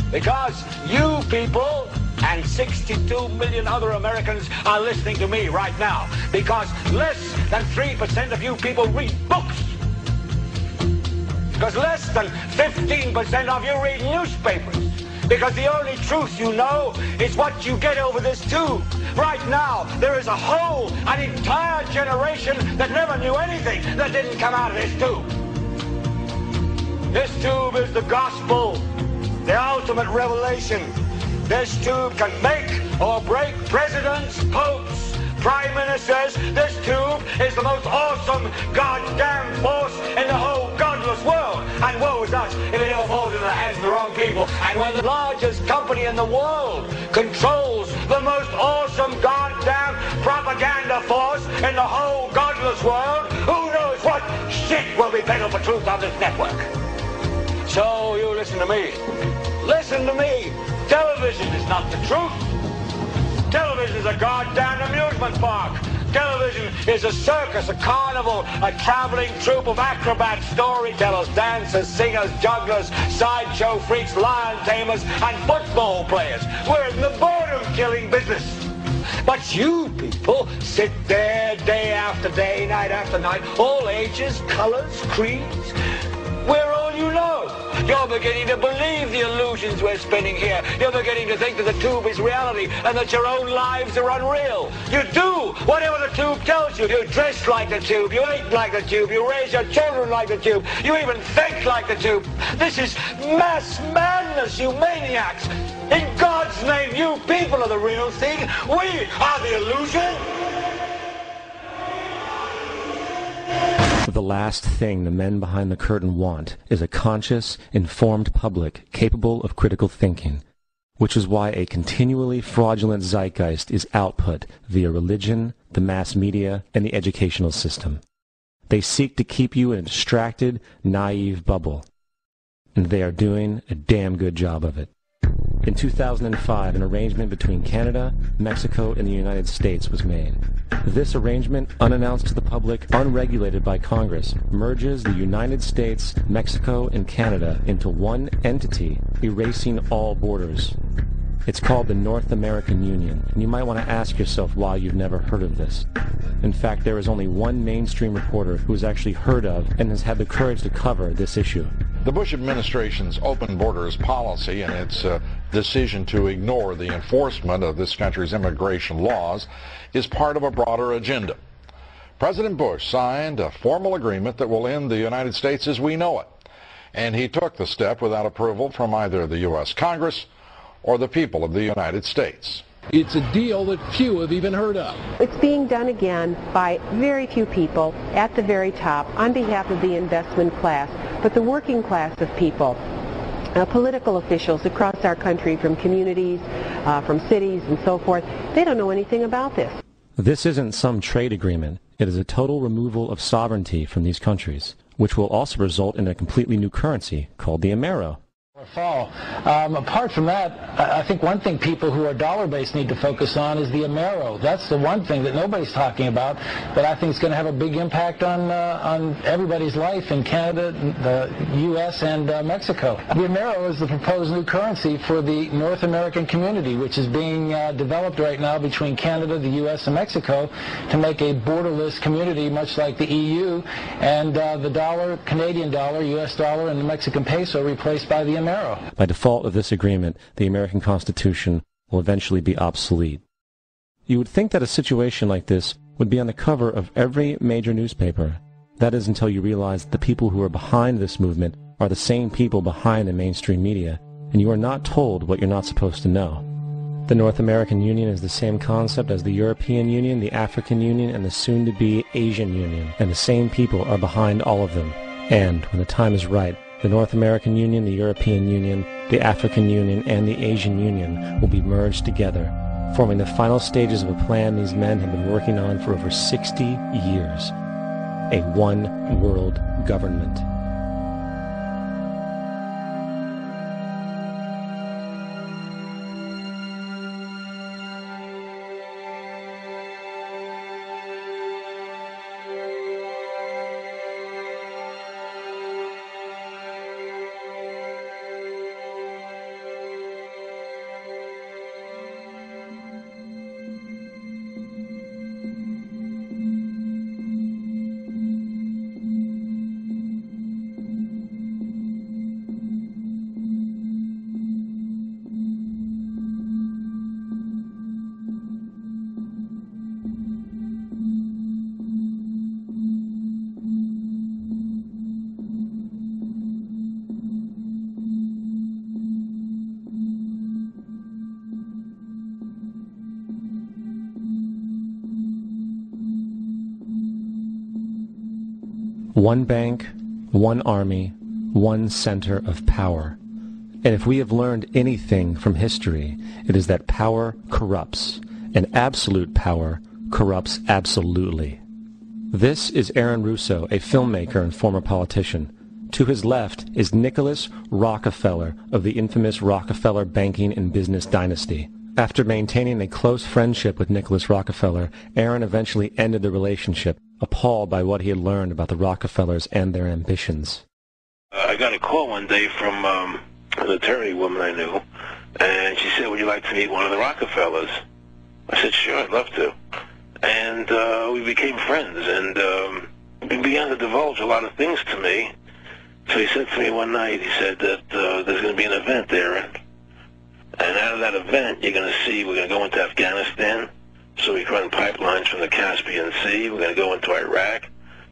because you people and 62 million other Americans are listening to me right now, because less than 3% of you people read books. Because less than 15% of you read newspapers. because the only truth you know is what you get over this tube. Right now, there is a whole, an entire generation that never knew anything that didn't come out of this tube. This tube is the gospel, the ultimate revelation. This tube can make or break presidents, popes, prime ministers. This tube is the most awesome goddamn force in the whole godless world. And woe is us if it all falls into the hands of the wrong people. And when the largest company in the world controls the most awesome goddamn propaganda force in the whole godless world, who knows what shit will be peddled for truth on this network. So you listen to me. Listen to me. Television is not the truth. Television is a goddamn amusement park. Television is a circus, a carnival, a traveling troupe of acrobats, storytellers, dancers, singers, jugglers, sideshow freaks, lion tamers, and football players. We're in the boredom-killing business. But you people sit there day after day, night after night, all ages, colors, creeds. We're all you know. You're beginning to believe the illusions we're spinning here. You're beginning to think that the tube is reality and that your own lives are unreal. You do whatever the tube tells you. You dress like the tube. You eat like the tube. You raise your children like the tube. You even think like the tube. This is mass madness, you maniacs. In God's name, you people are the real thing. We are the illusion. The last thing the men behind the curtain want is a conscious, informed public capable of critical thinking, which is why a continually fraudulent zeitgeist is output via religion, the mass media, and the educational system. They seek to keep you in a distracted, naive bubble, and they are doing a damn good job of it. In 2005, an arrangement between Canada, Mexico, and the United States was made. This arrangement, unannounced to the public, unregulated by Congress, merges the United States, Mexico, and Canada into one entity, erasing all borders. It's called the North American Union, and you might want to ask yourself why you've never heard of this. In fact, there is only one mainstream reporter who has actually heard of and has had the courage to cover this issue. The Bush administration's open borders policy and its decision to ignore the enforcement of this country's immigration laws is part of a broader agenda. President Bush signed a formal agreement that will end the United States as we know it, and he took the step without approval from either the U.S. Congress or the people of the United States. It's a deal that few have even heard of. It's being done again by very few people at the very top on behalf of the investment class, but the working class of people, political officials across our country, from communities, from cities and so forth, they don't know anything about this. This isn't some trade agreement. It is a total removal of sovereignty from these countries, which will also result in a completely new currency called the Amero. Fall. Apart from that, I think one thing people who are dollar-based need to focus on is the Amero. That's the one thing that nobody's talking about, but I think it's going to have a big impact on everybody's life in Canada, the U.S., and Mexico. The Amero is the proposed new currency for the North American community, which is being developed right now between Canada, the U.S., and Mexico to make a borderless community, much like the EU, and the dollar, Canadian dollar, U.S. dollar, and the Mexican peso replaced by the Amero. By default of this agreement, the American Constitution will eventually be obsolete. You would think that a situation like this would be on the cover of every major newspaper. That is until you realize that the people who are behind this movement are the same people behind the mainstream media, and you are not told what you're not supposed to know. The North American Union is the same concept as the European Union, the African Union, and the soon-to-be Asian Union, and the same people are behind all of them. And, when the time is right, the North American Union, the European Union, the African Union, and the Asian Union will be merged together, forming the final stages of a plan these men have been working on for over 60 years. A one-world government. One bank, one army, one center of power. And if we have learned anything from history, it is that power corrupts, and absolute power corrupts absolutely. This is Aaron Russo, a filmmaker and former politician. To his left is Nicholas Rockefeller of the infamous Rockefeller banking and business dynasty. After maintaining a close friendship with Nicholas Rockefeller, Aaron eventually ended the relationship, appalled by what he had learned about the Rockefellers and their ambitions. I got a call one day from an attorney woman I knew, and she said, would you like to meet one of the Rockefellers? I said, sure, I'd love to. And we became friends, and he began to divulge a lot of things to me. So he said to me one night, he said that there's going to be an event, Aaron. And out of that event, you're going to see we're going to go into Afghanistan, so we can run pipelines from the Caspian Sea. We're going to go into Iraq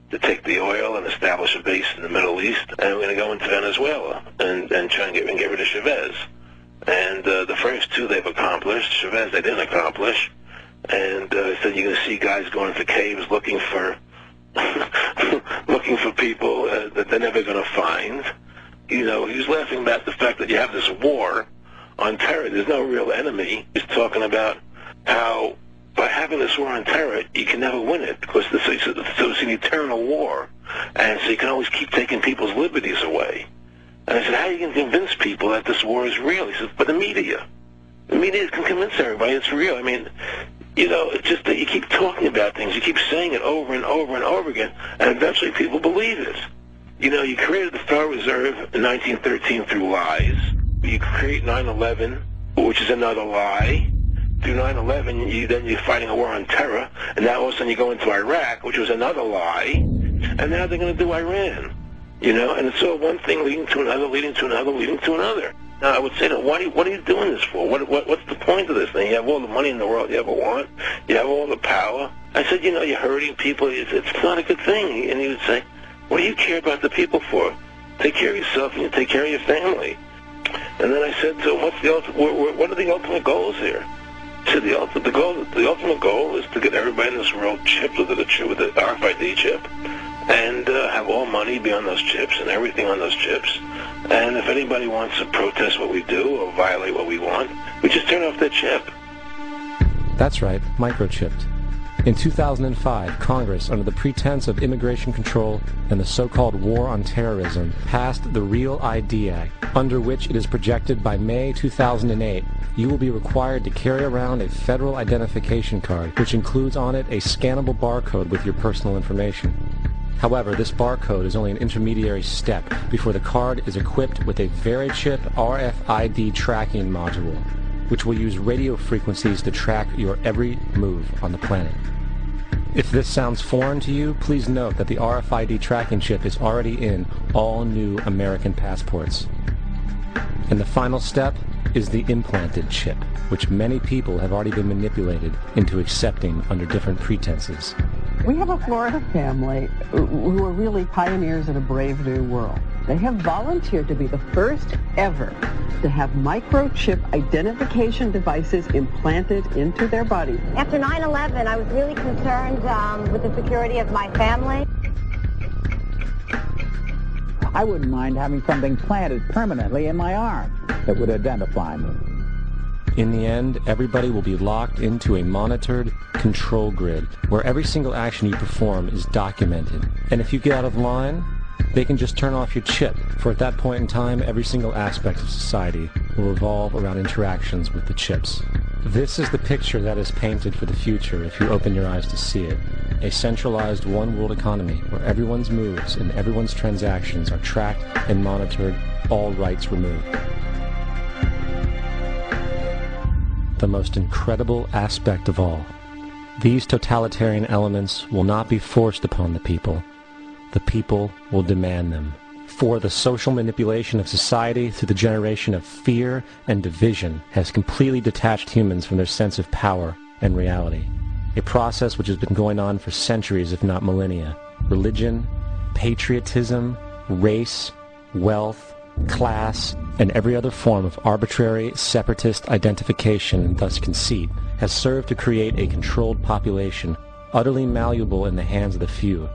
to take the oil and establish a base in the Middle East. And we're going to go into Venezuela and try and get rid of Chavez. And the first two they've accomplished. Chavez they didn't accomplish. And he said you're going to see guys going into caves looking for looking for people that they're never going to find. You know, he was laughing about the fact that you have this war on terror. There's no real enemy. He's talking about how by having this war on terror, you can never win it because it's an eternal war. And so you can always keep taking people's liberties away. And I said, how are you going to convince people that this war is real? He said, but the media. The media can convince everybody it's real. I mean, you know, it's just that you keep talking about things. You keep saying it over and over and over again, and eventually people believe it. You know, you created the Federal Reserve in 1913 through lies. You create 9/11, which is another lie. Through 9/11, then you're fighting a war on terror, and now all of a sudden you go into Iraq, which was another lie, and now they're going to do Iran. You know, and it's all one thing leading to another, leading to another, leading to another. Now, I would say, what are you doing this for? What's the point of this thing? You have all the money in the world you ever want. You have all the power. I said, you know, you're hurting people. It's not a good thing. And he would say, what do you care about the people for? Take care of yourself and you take care of your family. And then I said to him, what are the ultimate goals here? He said, the ultimate goal is to get everybody in this world chipped with the RFID chip and have all money be on those chips and everything on those chips. And if anybody wants to protest what we do or violate what we want, we just turn off their chip. That's right, microchipped. In 2005, Congress, under the pretense of immigration control and the so-called war on terrorism, passed the REAL ID Act, under which it is projected by May 2008, you will be required to carry around a federal identification card, which includes on it a scannable barcode with your personal information. However, this barcode is only an intermediary step before the card is equipped with a VeriChip RFID tracking module, which will use radio frequencies to track your every move on the planet. If this sounds foreign to you, please note that the RFID tracking chip is already in all new American passports. And the final step is the implanted chip, which many people have already been manipulated into accepting under different pretenses. We have a Florida family who are really pioneers in a brave new world. They have volunteered to be the first ever to have microchip identification devices implanted into their bodies. After 9/11, I was really concerned with the security of my family. I wouldn't mind having something planted permanently in my arm that would identify me. In the end, everybody will be locked into a monitored control grid where every single action you perform is documented. And if you get out of line, they can just turn off your chip, for at that point in time, every single aspect of society will revolve around interactions with the chips. This is the picture that is painted for the future if you open your eyes to see it. A centralized one-world economy where everyone's moves and everyone's transactions are tracked and monitored, all rights removed. The most incredible aspect of all. These totalitarian elements will not be forced upon the people. The people will demand them. For the social manipulation of society through the generation of fear and division has completely detached humans from their sense of power and reality. A process which has been going on for centuries, if not millennia. Religion, patriotism, race, wealth, class, and every other form of arbitrary, separatist identification and thus conceit has served to create a controlled population, utterly malleable in the hands of the few.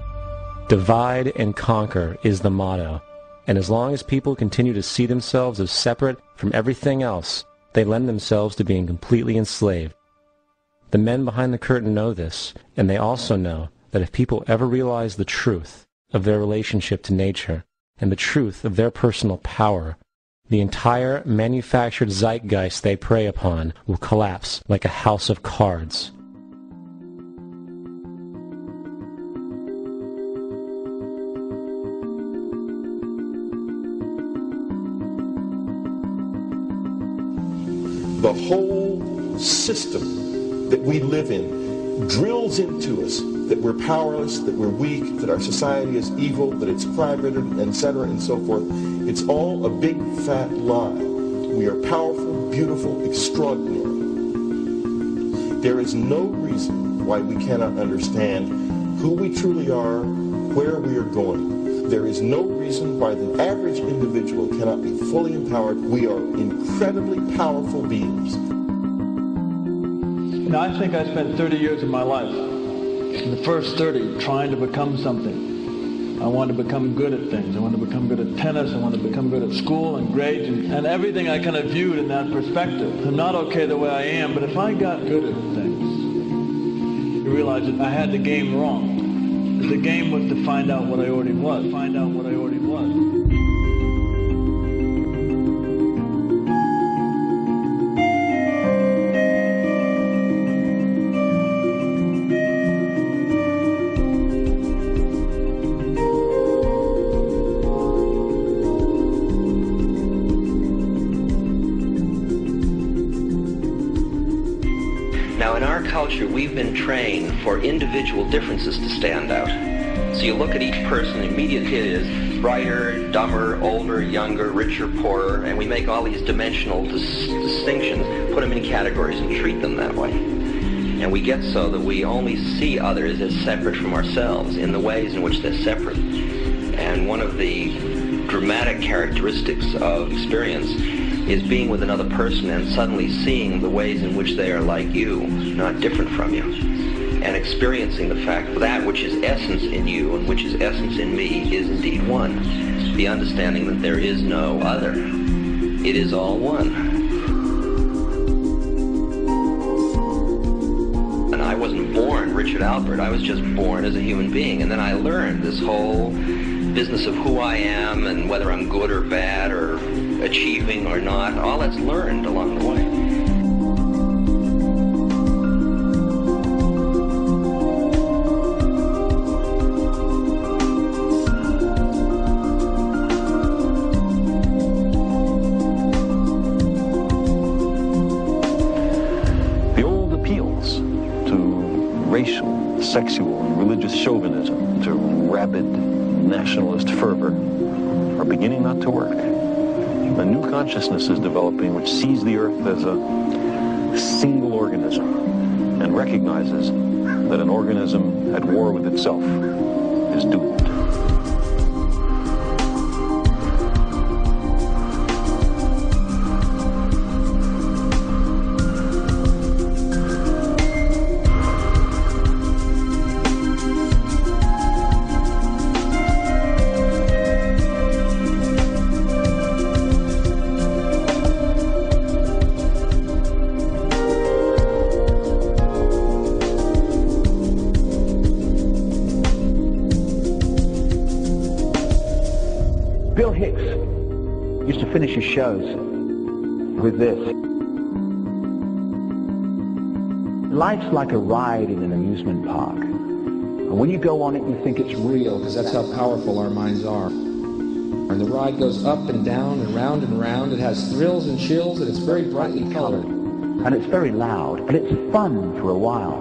Divide and conquer is the motto. And as long as people continue to see themselves as separate from everything else, they lend themselves to being completely enslaved. The men behind the curtain know this, and they also know that if people ever realize the truth of their relationship to nature and the truth of their personal power, the entire manufactured zeitgeist they prey upon will collapse like a house of cards. The whole system that we live in drills into us that we're powerless, that we're weak, that our society is evil, that it's crime-ridden, etc., and so forth. It's all a big, fat lie. We are powerful, beautiful, extraordinary. There is no reason why we cannot understand who we truly are, where we are going. There is no reason why the average individual cannot be fully empowered. We are incredibly powerful beings. You know, I think I spent 30 years of my life, in the first 30, trying to become something. I wanted to become good at things. I wanted to become good at tennis. I wanted to become good at school and grades and everything I kind of viewed in that perspective. I'm not okay the way I am, but if I got good at things, I realized that I had the game wrong. The game was to find out what I already was. Find out what I already was. Now, in our culture, we've been trained for individual differences to stand out. So you look at each person, immediately it is brighter, dumber, older, younger, richer, poorer, and we make all these dimensional distinctions, put them in categories and treat them that way. And we get so that we only see others as separate from ourselves in the ways in which they're separate. And one of the dramatic characteristics of experience is being with another person and suddenly seeing the ways in which they are like you, not different from you, and experiencing the fact that which is essence in you and which is essence in me is indeed one. The understanding that there is no other. It is all one. And I wasn't born Richard Alpert, I was just born as a human being, and then I learned this whole business of who I am and whether I'm good or bad or achieving or not. All that's learned along the way. The old appeals to racial, sexual, and religious chauvinism, to rabid nationalist fervor, are beginning not to work. A new consciousness is developing which sees the earth as a single organism and recognizes that an organism at war with itself is doomed. Bill Hicks used to finish his shows with this. Life's like a ride in an amusement park. And when you go on it, you think it's real, because that's how powerful our minds are. And the ride goes up and down and round and round. It has thrills and chills, and it's very brightly colored. And it's very loud, but it's fun for a while.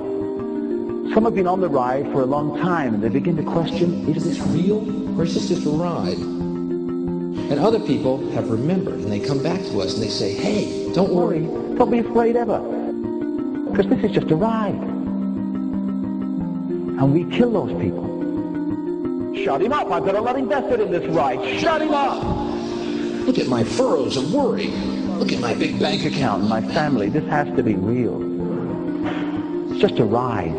Some have been on the ride for a long time, and they begin to question, is this real, or is this just a ride? And other people have remembered, and they come back to us and they say, hey, don't worry. Don't be afraid ever. Because this is just a ride. And we kill those people. Shut him up. I've got a lot invested in this ride. Shut him up. Look at my furrows of worry. Look at my big bank account. My family. This has to be real. It's just a ride.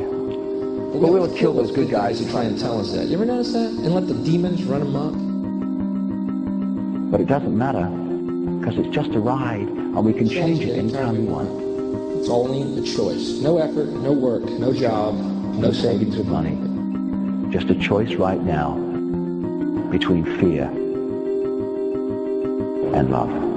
But we'll kill those good guys who try and tell us that. You ever notice that? And let the demons run amok? But it doesn't matter, because it's just a ride, and we can change it anytime we want. It's only a choice. No effort, no work, no job, no savings of money. Just a choice right now between fear and love.